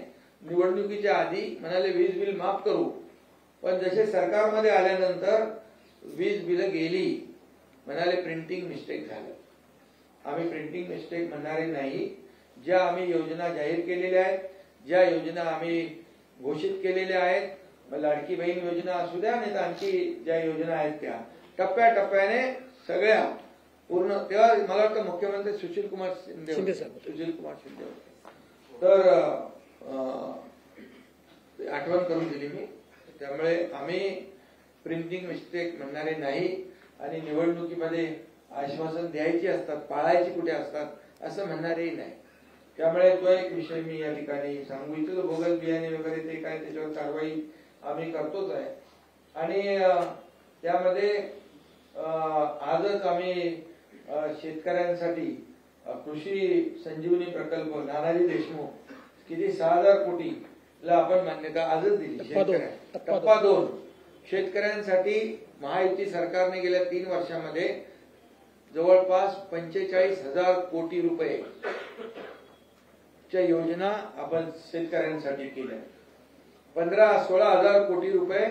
निवडणुकीच्या आधी म्हणाले वीज बिल माफ करू, पण जसे सरकारमध्ये आल्यानंतर वीज बिल गेली. म्हणाले प्रिंटिंग मिस्टेक झालं. आम्ही प्रिंटिंग मिस्टेक म्हणणारे नाही. ज्या आम्ही योजना जाहीर केलेल्या आहेत, ज्या योजना आम्ही घोषित केलेल्या आहेत, लाडकी बहीण योजना असू द्या नाही तर आणखी ज्या योजना आहेत त्या टप्प्याटप्प्याने सगळ्या पूर्ण. तेव्हा मला वाटतं मुख्यमंत्री सुशील कुमार शिंदे होते. तर आठवण करून दिली मी. त्यामुळे आम्ही प्रिंटिंग मिस्टेक म्हणणारे नाही. आणि निवडणुकीमध्ये आश्वासन द्यायची असतात, पाळायची कुठे असतात असं म्हणणारेही नाही. त्यामुळे तो एक विषय मी या ठिकाणी सांगू इच्छितो. बोगस बियाणे वगैरे ते काय त्याच्यावर कारवाई आम्ही करतोच आहे. आणि त्यामध्ये आजच आम्ही शेतकऱ्यांसाठी कृषी संजीवनी प्रकल्प नानाजी देशमुख किती 6,000 कोटीला आपण मान्यता आजच दिली. टप्पा 2 शेतकऱ्यांसाठी महायुती सरकारने गेल्या 3 वर्षामध्ये जवळपास 45,000 कोटी रुपये च्या योजना आपण शेतकऱ्यांसाठी केल्या. 15-16 हजार कोटी रुपये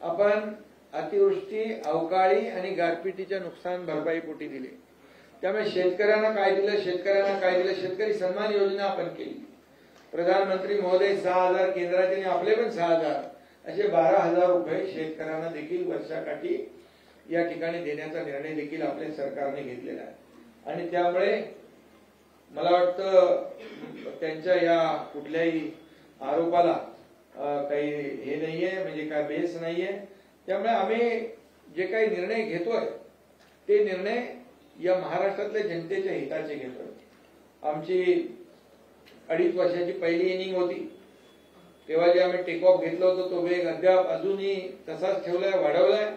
आपण अतिवृष्टी, अवकाळी आणि गारपिटीच्या नुकसान भरपाई पोटी दिले. त्यामुळे शेतकऱ्यांना काय दिलं, शेतकरी सन्मान योजना आपण केली. प्रधानमंत्री महोदय 6,000 केंद्राचे आणि आपले पण 6,000 असे 12,000 रुपये शेतकऱ्यांना देखील वर्षाकाठी या ठिकाणी देण्याचा निर्णय देखील आपल्या सरकारने घेतलेला आहे. आणि त्यामुळे मला वाटतं त्यांच्या या कुठल्याही आरोपाला काही हे नाहीये, म्हणजे काय बेस नाहीये. त्यामुळे आम्ही जे काही निर्णय घेतोय ते निर्णय या महाराष्ट्रातल्या जनतेच्या हिताचे घेतोय. आमची 2.5 वर्षाची पहिली इनिंग होती तेव्हा जे आम्ही टेक ऑफ घेतलं होतं तो वेग अद्याप अजूनही तसाच ठेवलाय, वाढवलाय.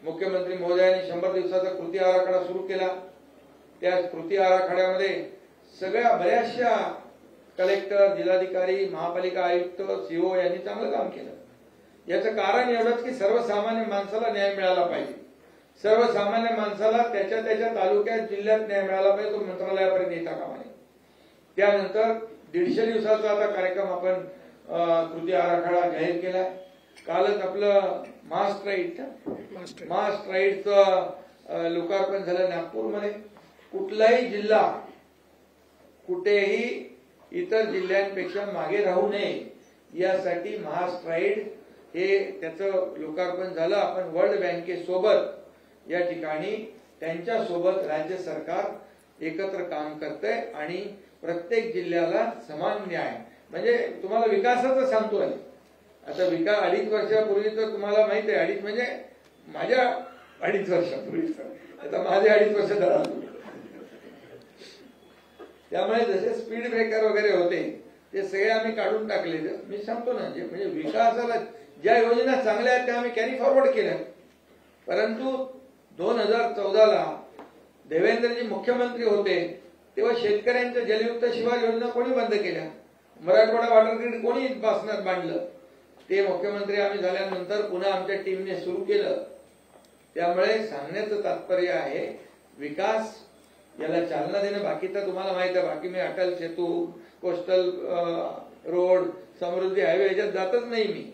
मुख्यमंत्री महोदयांनी 100 दिवसाचा कृती आराखडा सुरू केला. त्या कृती आराखड्यामध्ये सगळ्या बऱ्याचशा कलेक्टर, जिल्हाधिकारी, महापालिका आयुक्त, सीओ यांनी चांगलं काम केलं. याचं कारण एवढंच की सर्वसामान्य माणसाला न्याय मिळाला पाहिजे. सर्वसामान्य माणसाला त्याच्या तालुक्यात, जिल्ह्यात न्याय मिळाला पाहिजे. तो मंत्रालयापर्यंत येता कामा नये. त्यानंतर 150 दिवसाचा आता कार्यक्रम आपण कृती आराखडा जाहीर केलाय. कालच आपलं मास राईडचं लोकार्पण झालं नागपूरमध्ये. कुठलाही जिल्हा कुठेही इतर जिल्ह्यांपेक्षा मागे राहू नये यासाठी महास्ट्राईड हे त्याचं लोकार्पण झालं. आपण वर्ल्ड बँकेसोबत या ठिकाणी त्यांच्या सोबत राज्य सरकार एकत्र काम करतंय आणि प्रत्येक जिल्ह्याला समान न्याय, म्हणजे तुम्हाला विकासाचं सांगतोय. आता 2.5 वर्षापूर्वी तर तुम्हाला माहित आहे, 2.5 म्हणजे माझ्या 2.5 वर्षापूर्वीच, आता माझे 2.5 वर्ष झाला. त्यामुळे जसे स्पीड ब्रेकर वगैरे होते ते सगळे आम्ही काढून टाकले. मी सांगतो ना, म्हणजे विकासाला ज्या योजना चांगल्या आहेत त्या आम्ही कॅरी फॉरवर्ड केल्या. परंतु 2014ला देवेंद्रजी मुख्यमंत्री होते तेव्हा शेतकऱ्यांच्या जलयुक्त शिवार योजना कोणी बंद केल्या? मराठवाडा वॉटर ग्रीड कोणी बासनात बांधलं? ते मुख्यमंत्री आम्ही झाल्यानंतर पुन्हा आमच्या टीमने सुरू केलं. त्यामुळे सांगण्याचं तात्पर्य आहे विकास याला चालना देणं. बाकी तर तुम्हाला माहित आहे, बाकी मी अटल सेतू, कोस्टल रोड, समृद्धी हायवे याच्यात जातच नाही मी.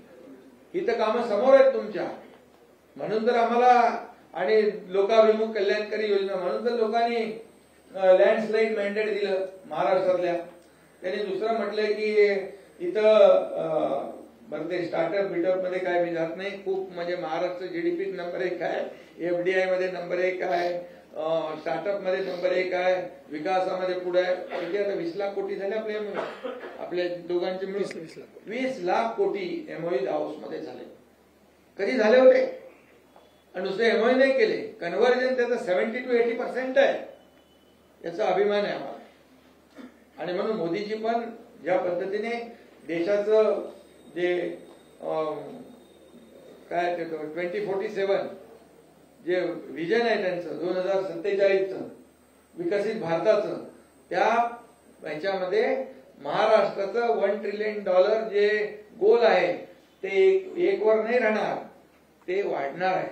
ही तर कामं समोर आहेत तुमच्या. म्हणून तर आम्हाला, आणि लोकाभिमुख कल्याणकारी योजना म्हणून तर लोकांनी लँडस्लाईड मॅन्डेट दिलं महाराष्ट्रातल्या. त्यांनी दुसरं म्हटलंय की इथं बरं ते स्टार्टअप बिटअप मध्ये काय मी जात नाही. खूप म्हणजे महाराष्ट्र जीडीपी नंबर 1 आहे, एफडीआय मध्ये नंबर 1 आहे, स्टार्टअप मध्ये नंबर 1 आहे, विकासामध्ये पुढे आहे. किती आता 20 लाख कोटी झाले आपल्या दोघांचे मिळून 20 लाख कोटी एमओयू दावोस मध्ये झाले. कधी झाले होते? आणि नुसते एमओयू नाही केले, कन्व्हर्जन त्याचं 70 to 80% आहे. याचा अभिमान आहे आम्हाला. आणि म्हणून मोदीजी पण ज्या पद्धतीने देशाचं जे काय 2047 जे विजन आहे त्यांचं 2047चं विकसित भारताचं, त्या ह्याच्यामध्ये महाराष्ट्राचं $1 ट्रिलियन जे गोल आहे ते एक वर नाही राहणार, ते वाढणार आहे.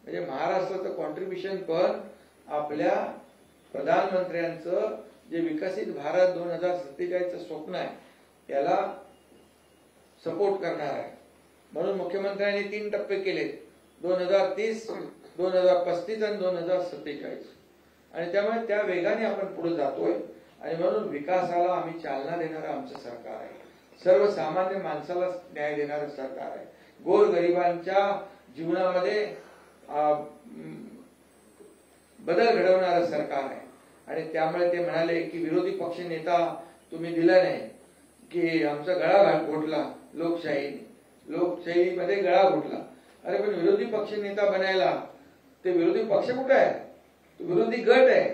म्हणजे महाराष्ट्राचं कॉन्ट्रीब्युशन पण आपल्या प्रधानमंत्र्यांचं जे विकसित भारत 2047चं स्वप्न आहे याला सपोर्ट करणार आहे. म्हणून मुख्यमंत्र्यांनी 3 टप्पे केलेत, 2030, 2035 आणि 2047. आणि त्यामुळे त्या वेगाने आपण पुढे जातोय. आणि म्हणून विकासाला आम्ही चालना देणारं आमचं सरकार आहे. सर्वसामान्य माणसाला न्याय देणारं सरकार आहे. गोरगरिबांच्या जीवनामध्ये बदल घडवणारं सरकार आहे. आणि त्यामुळे ते म्हणाले की विरोधी पक्ष नेता तुम्ही दिला नाही की आमचा गळा घोटला लोकशाहीमध्ये गळा घोटला. अरे पण विरोधी पक्ष नेता बनायला ते विरोधी पक्ष कुठे आहे? तो विरोधी गट आहे.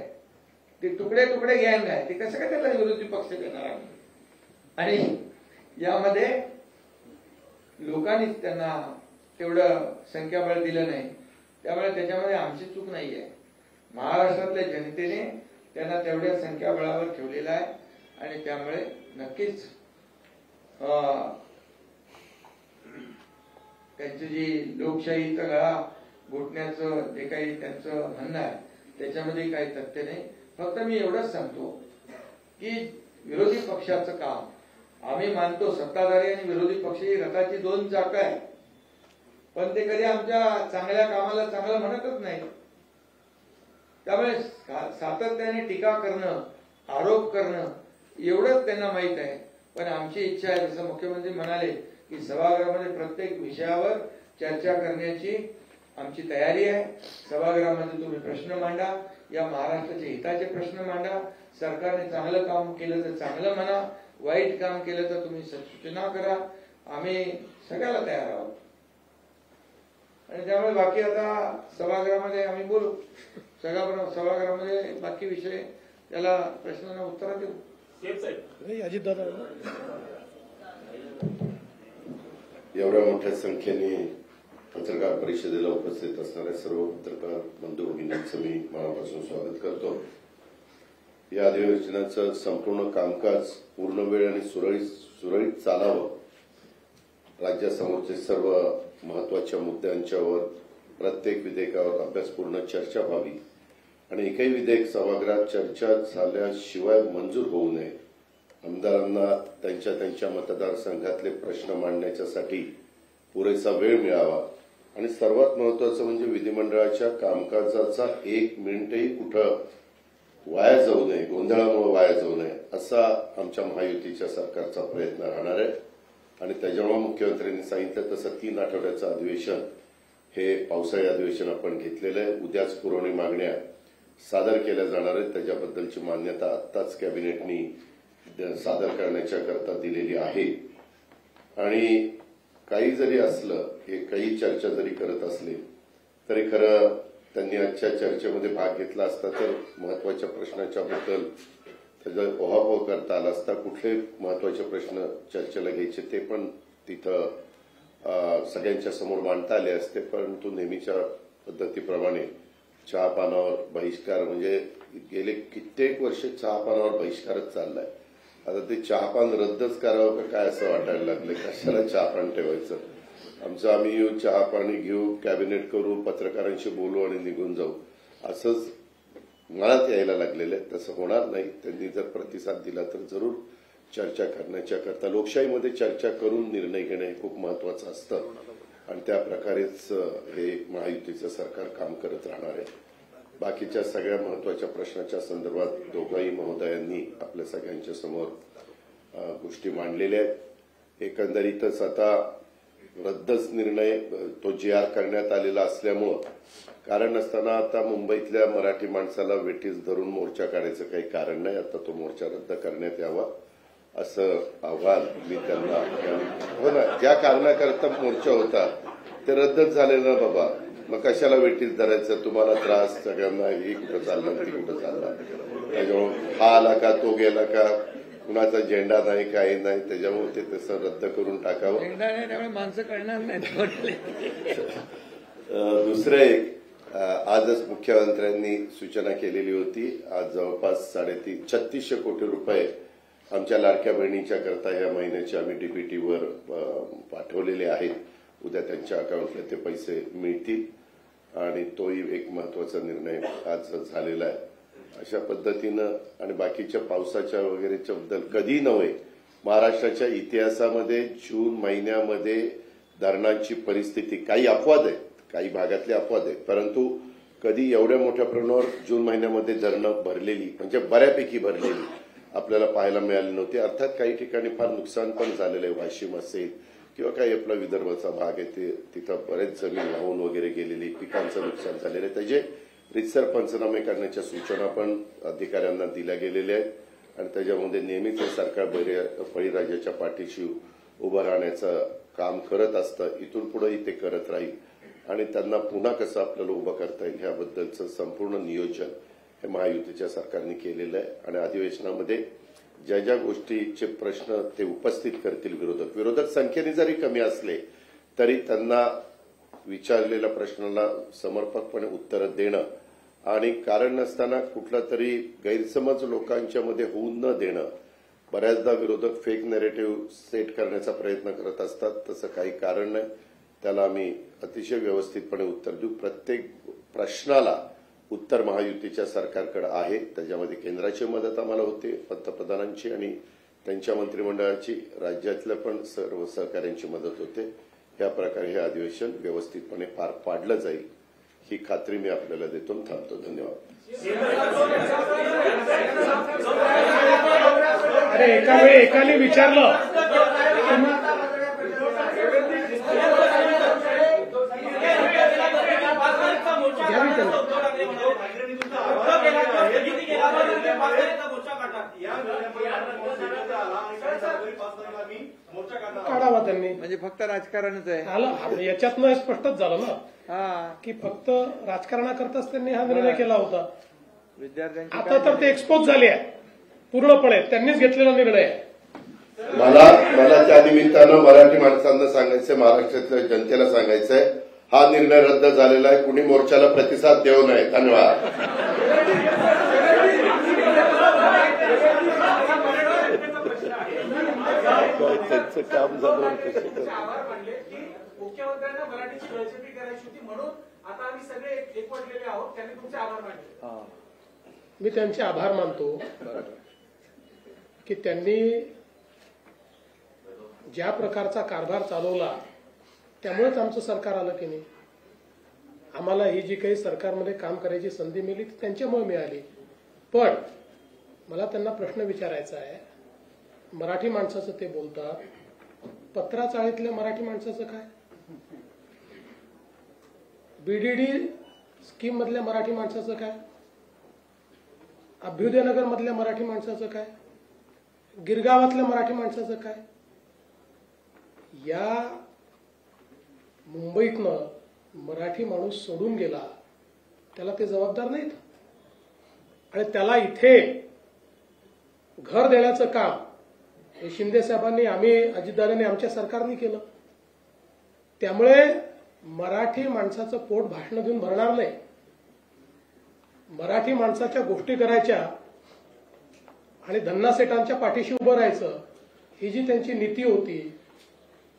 ते तुकडे तुकडे गँग आहे. ते कसं काय त्याला विरोधी पक्ष देणार आम्ही? आणि यामध्ये लोकांनीच त्यांना तेवढं संख्याबळ दिलं नाही. त्यामुळे त्याच्यामध्ये आमची चूक नाहीये. महाराष्ट्रातल्या जनतेने त्यांना तेवढ्या संख्याबळावर ठेवलेला आहे. आणि त्यामुळे नक्कीच त्यांची जी लोकशाहीचा गळा घोटण्याचं जे काही त्यांचं म्हणणं आहे त्याच्यामध्ये काही तथ्य नाही. फक्त मी एवढंच सांगतो की विरोधी पक्षाचं काम आम्ही मानतो, सत्ताधारी आणि विरोधी पक्ष ही रथाची 2 चाकं आहेत. पण ते कधी आमच्या चांगल्या कामाला चांगलं म्हणतच नाही. त्यामुळे सातत्याने टीका करणं, आरोप करणं एवढंच त्यांना माहित आहे. पण आमची इच्छा आहे, जसं मुख्यमंत्री म्हणाले की सभागृहामध्ये प्रत्येक विषयावर चर्चा करण्याची आमची तयारी आहे. सभागृहामध्ये तुम्ही प्रश्न मांडा, या महाराष्ट्राच्या हिताचे प्रश्न मांडा. सरकारने चांगलं काम केलं तर चांगलं म्हणा, वाईट काम केलं तर तुम्ही सूचना करा. आम्ही सगळ्याला तयार आहोत. आणि त्यामुळे बाकी आता सभागृहामध्ये आम्ही बोलू. सभागृहामध्ये बाकी विषय त्याला प्रश्नांना उत्तर देऊ. अजितदादा, एवढ्या मोठ्या संख्येने पत्रकार परिषदेला उपस्थित असणाऱ्या सर्व पत्रकार बंधू भगिनींचं मी मनापासून स्वागत करतो. या अधिवेशनाचं संपूर्ण कामकाज पूर्ण वेळ आणि सुरळीत चालावं, राज्यासमोरचे सर्व महत्वाच्या मुद्द्यांच्यावर प्रत्येक विधेयकावर अभ्यासपूर्ण चर्चा व्हावी आणि एकही विधेयक सभागृहात चर्चा झाल्याशिवाय मंजूर होऊ नये. आमदारांना त्यांच्या मतदारसंघातले प्रश्न मांडण्यासाठी पुरेसा वेळ मिळावा आणि सर्वात महत्वाचं म्हणजे विधिमंडळाच्या कामकाजाचा 1 मिनिटही कुठं वाया जाऊ नये, गोंधळामुळे वाया जाऊ नये, असा आमच्या महायुतीच्या सरकारचा प्रयत्न राहणार आहे. आणि त्याच्यामुळे मुख्यमंत्र्यांनी सांगितलं तसं 3 आठवड्याचं अधिवेशन हे पावसाळी अधिवेशन आपण घेतलेलं आहे. उद्याच पुरवणी मागण्या सादर केल्या जाणार आहेत. त्याच्याबद्दलची मान्यता आत्ताच कॅबिनेटनी सादर करण्याच्या करता दिलेली आहे. आणि काही जरी असलं, हे काही चर्चा जरी करत असली तरी खरं त्यांनी आजच्या चर्चेमध्ये भाग घेतला असता तर महत्वाच्या प्रश्नाच्या बद्दल त्याचा ओहापोह करता आला असता. कुठले महत्वाचे प्रश्न चर्चेला घ्यायचे ते पण तिथं सगळ्यांच्या समोर मांडता आले असते. परंतु नेहमीच्या पद्धतीप्रमाणे चहापानावर बहिष्कार, म्हणजे गेले कित्येक वर्ष चहापानावर बहिष्कारच चाललाय. आता ते चहापान रद्दच करावं का काय असं वाटायला लागलं. कशाला चहापान ठेवायचं? आम्ही येऊ, चहापाणी घेऊ, कॅबिनेट करू, पत्रकारांशी बोलू आणि निघून जाऊ, असंच मनात यायला लागलेलं आहे. तसं होणार नाही. त्यांनी जर प्रतिसाद दिला तर जरूर चर्चा करण्याच्या करता, लोकशाहीमध्ये चर्चा करून निर्णय घेणं हे खूप महत्वाचं असतं आणि त्या प्रकारेच हे महायुतीचं सरकार काम करत राहणार आहे. बाकीच्या सगळ्या महत्वाच्या प्रश्नाच्या संदर्भात दोघाही महोदयांनी आपल्या सगळ्यांच्या समोर गोष्टी मांडलेल्या आहेत. एकंदरीतच आता रद्दच निर्णय तो GR करण्यात आलेला असल्यामुळं कारण नसताना आता मुंबईतल्या मराठी माणसाला वेठीस धरून मोर्चा काढायचं काही कारण नाही. आता तो मोर्चा रद्द करण्यात यावा असं आव्हान मी त्यांना हो ना ज्या कारणाकरता मोर्चा होता ते रद्दच झालेलं ना बाबा. मग कशाला वेठीस धरायचं तुम्हाला त्रास सगळ्यांना ही कुठं चाललं ती कुठं चाललं त्याच्यामुळे हा आला का तो गेला का कुणाचा झेंडा नाही काही नाही त्याच्यामुळे ते तसं रद्द करून टाकावं. झेंडा नाही त्यामुळे माणसं कळणार नाही. दुसरं एक आजच मुख्यमंत्र्यांनी सूचना केलेली होती. आज जवळपास 3600 कोटी रुपये आमच्या लाडक्या बहिणीच्या करता ह्या महिन्याचे आम्ही डीबीटीवर पाठवलेले आहेत. उद्या त्यांच्या अकाउंटला ते पैसे मिळतील आणि तोही एक महत्वाचा निर्णय आज झालेला आहे. अशा पद्धतीनं आणि बाकीच्या पावसाच्या वगैरेच्या बद्दल कधी नव्हे महाराष्ट्राच्या इतिहासामध्ये जून महिन्यामध्ये धरणांची परिस्थिती काही अपवाद आहेत काही भागातले अपवाद आहेत परंतु कधी एवढ्या मोठ्या प्रमाणावर जून महिन्यामध्ये धरणं भरलेली म्हणजे बऱ्यापैकी भरलेली आपल्याला पाहायला मिळाली नव्हती. अर्थात काही ठिकाणी फार नुकसान पण झालेलं आहे. वाशिम असेल किंवा काही आपला विदर्भाचा भाग आहे ते तिथं बरेच जमीन वाहून वगैरे गेलेली पिकांचं नुकसान झालेलं आहे. त्याचे रितसर पंचनामे करण्याच्या सूचना पण अधिकाऱ्यांना दिल्या गेलेल्या आहेत आणि त्याच्यामध्ये नेहमीच हे सरकार बळीराजाच्या पाठीशी उभं राहण्याचं काम करत असतं. इथून पुढेही ते करत राहील आणि त्यांना पुन्हा कसं आपल्याला उभं करता येईल ह्याबद्दलचं संपूर्ण नियोजन हे महायुतीच्या सरकारने केलेलं आहे आणि अधिवेशनामध्ये ज्या ज्या गोष्टीचे प्रश्न ते उपस्थित करतील विरोधक संख्येने जरी कमी असले तरी त्यांना विचारलेल्या प्रश्नाला समर्पकपणे उत्तर देणं आणि कारण नसताना कुठला तरी गैरसमज लोकांच्या मध्ये होऊ न देणं. बऱ्याचदा विरोधक फेक नॅरेटिव्ह सेट करण्याचा प्रयत्न करत असतात. तसं काही कारण नाही. त्याला आम्ही अतिशय व्यवस्थितपणे उत्तर देऊ. प्रत्येक प्रश्नाला उत्तर महायुतीच्या सरकारकडे आहे. त्याच्यामध्ये केंद्राची मदत आम्हाला होते पंतप्रधानांची आणि त्यांच्या मंत्रिमंडळाची राज्यातल्या पण सर्व सहकाऱ्यांची मदत होते. या प्रकारे हे अधिवेशन व्यवस्थितपणे पार पाडलं जाईल ही खात्री मी आपल्याला देतो. थांबतो. धन्यवाद. अरे एका वेळी एकाने विचारलं काढावा त्यांनी म्हणजे फक्त राजकारणच आहे आलं याच्यातनं स्पष्टच झालं ना की फक्त राजकारणाकरताच त्यांनी हा निर्णय केला होता. विद्यार्थ्यांची आता तर ते एक्सपोज झाले आहे पूर्णपणे त्यांनीच घेतलेला निर्णय आहे. मला त्या निमित्तानं मराठी माणसांना सांगायचंय महाराष्ट्रातल्या जनतेला सांगायचंय हा निर्णय रद्द झालेला आहे. कुणी मोर्चाला प्रतिसाद देऊ नये. धन्यवाद. त्यांचं काम झालं मुख्यमंत्र्यांना मराठीची बळजबरी करायची होती म्हणून आता आम्ही सगळे एकवटलेले आहोत. त्यांनी तुमचे आभार मानले. मी त्यांचे आभार मानतो की त्यांनी ज्या प्रकारचा कारभार चालवला त्यामुळेच आमचं सरकार आलं की नाही. आम्हाला ही जी काही सरकारमध्ये काम करायची संधी मिळाली ती त्यांच्यामुळे मिळाली. पण मला त्यांना प्रश्न विचारायचा आहे. मराठी माणसाचं ते बोलतात पत्राचाळीतल्या मराठी माणसाचं काय बीडीडी स्कीम मधल्या मराठी माणसाचं काय अभ्युदयनगर मधल्या मराठी माणसाचं काय गिरगावातल्या मराठी माणसाचं काय. या मुंबईतनं मराठी माणूस सोडून गेला त्याला ते जबाबदार नाहीत आणि त्याला इथे घर देण्याचं काम हे शिंदे साहेबांनी आम्ही अजितदादांनी आमच्या सरकारने केलं. त्यामुळे मराठी माणसाचं पोट भाषण देऊन भरणार नाही. मराठी माणसाच्या गोष्टी करायच्या आणि धन्ना सेठांच्या पाठीशी उभं राहायचं ही जी त्यांची नीती होती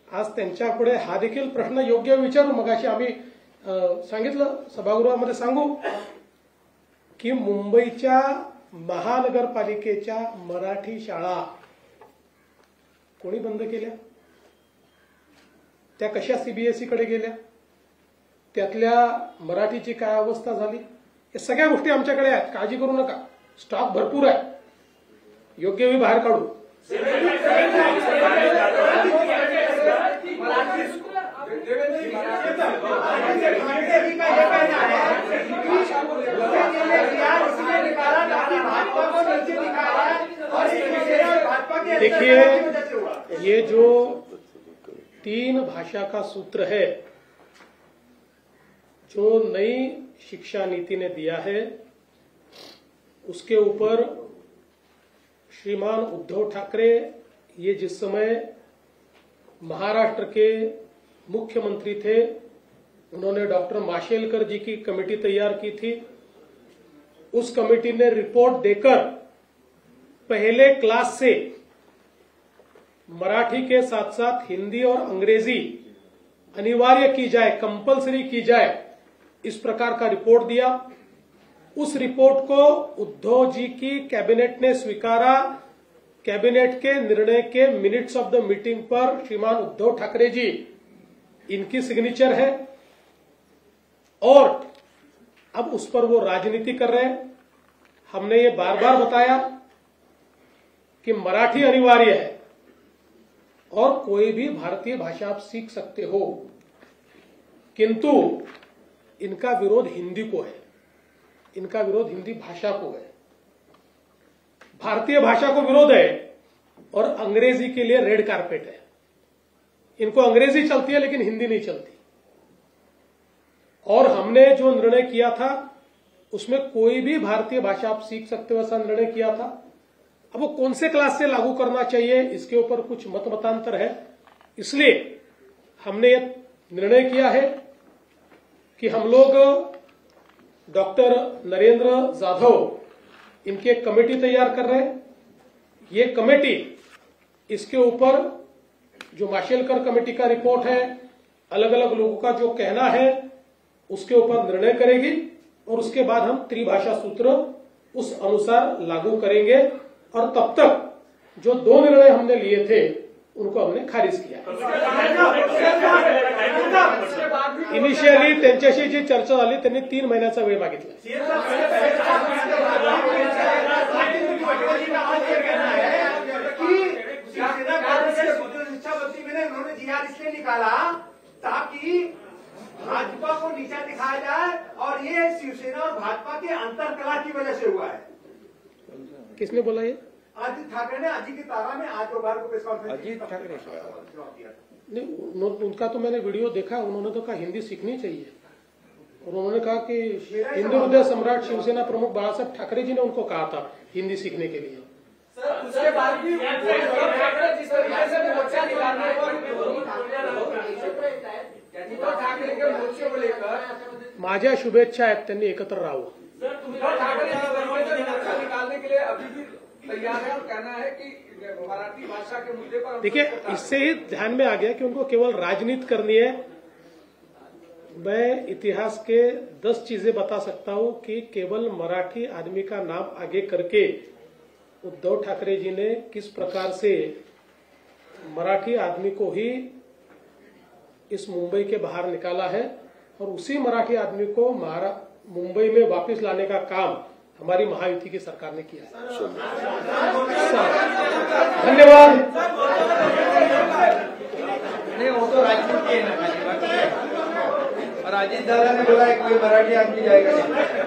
आज त्यांच्यापुढे हा देखील प्रश्न योग्य विचारू. मगाशी आम्ही सांगितलं सभागृहामध्ये सांगू की मुंबईच्या महानगरपालिकेच्या मराठी शाळा कोणी बंद केल्या त्या कशा सीबीएसईकडे गेल्या त्यातल्या मराठीची काय अवस्था झाली या सगळ्या गोष्टी आमच्याकडे आहेत. काळजी करू नका. स्टॉक भरपूर आहे. योग्य वेळी बाहेर काढू. देखिए, ये जो 3 भाषा का सूत्र है जो नई शिक्षा नीति ने दिया है, उसके ऊपर श्रीमान उद्धव ठाकरे ये जिस समय महाराष्ट्र के मुख्यमंत्री थे, उन्होंने डॉक्टर माशेलकर जी की कमेटी तैयार की थी। उस कमेटी ने रिपोर्ट देकर पहले क्लास से मराठी के साथ साथ हिंदी और अंग्रेजी अनिवार्य की जाए, कंपलसरी की जाए, इस प्रकार का रिपोर्ट दिया। उस रिपोर्ट को उद्धव जी की कैबिनेट ने स्वीकारा। कैबिनेट के निर्णय के मिनट्स ऑफ द मीटिंग पर श्रीमान उद्धव ठाकरे जी, इनकी सिग्नेचर है और अब उस पर वो राजनीति कर रहे हैं। हमने ये बार बार बताया कि मराठी अनिवार्य है और कोई भी भारतीय भाषा आप सीख सकते हो, किंतु इनका विरोध हिंदी को है, इनका विरोध हिंदी भाषा को है। भारतीय भाषा को विरोध है और अंग्रेजी के लिए रेड कारपेट है। इनको अंग्रेजी चलती है लेकिन हिंदी नहीं चलती। और हमने जो निर्णय किया था उसमें कोई भी भारतीय भाषा आप सीख सकते हो, ऐसा निर्णय किया था। अब वो कौन से क्लास से लागू करना चाहिए, इसके ऊपर कुछ मत मतांतर है। इसलिए हमने ये निर्णय किया है कि हम लोग डॉक्टर नरेंद्र जाधव, इनकी एक कमेटी तैयार कर रहे हैं। ये कमेटी इसके ऊपर जो माशेलकर कमेटी का रिपोर्ट है, अलग अलग लोगों का जो कहना है, उसके ऊपर निर्णय करेगी और उसके बाद हम त्रिभाषा सूत्र उस अनुसार लागू करेंगे। और तब तक जो 2 निर्णय हमने लिए थे उनको हमने खारिज किया। इनिशियली त्यांच्याशी जी चर्चा झाली त्यांनी 3 महिन्याचा वेळ मागितला। शिक्षा मंत्री ने उन्होंने जीआर इसलिए निकाला ताकि भाजपा को नीचा दिखाया जाए और ये शिवसेना और भाजपा के अंतरकला की वजह से हुआ है। किसने बोला ये? अजीत ठाकरे ने अजीत की तारा में आज दोपहर को प्रेस कॉन्फ्रेंस अजीत ठाकरे नहीं, उनका तो मैंने वीडियो देखा। उन्होंने तो कहा हिंदी सीखनी चाहिए और उन्होंने कहा कि हिंदू हृदय सम्राट शिवसेना प्रमुख बाला साहब ठाकरे जी ने उनको कहा था हिंदी सीखने के लिए। सर, उसके बाद भी जिस तरीके से मोर्चा निकालने उद्धव ठाकरे के मोर्चे को लेकर माझ्या शुभेच्छा आहेत, त्यांनी एकत्र राहावं। उद्धव ठाकरे मोर्चा निकालने के लिए अभी भी तैयार है और कहना है कि मराठी भाषा के मुद्दे पर। देखिए, इससे ही ध्यान में आ गया कि उनको केवल राजनीति करनी है। मैं इतिहास के 10 चीजें बता सकता हूं कि केवल मराठी आदमी का नाम आगे करके उद्धव ठाकरे जी ने किस प्रकार से मराठी आदमी को ही इस मुंबई के बाहर निकाला है और उसी मराठी आदमी को मुंबई में वापस लाने का काम हमारी महायुति की सरकार ने किया है। धन्यवाद। नहीं, वो तो राजनीति है ना। और अजीत दादा ने बोला है कोई मराठी आदमी जाएगा नहीं।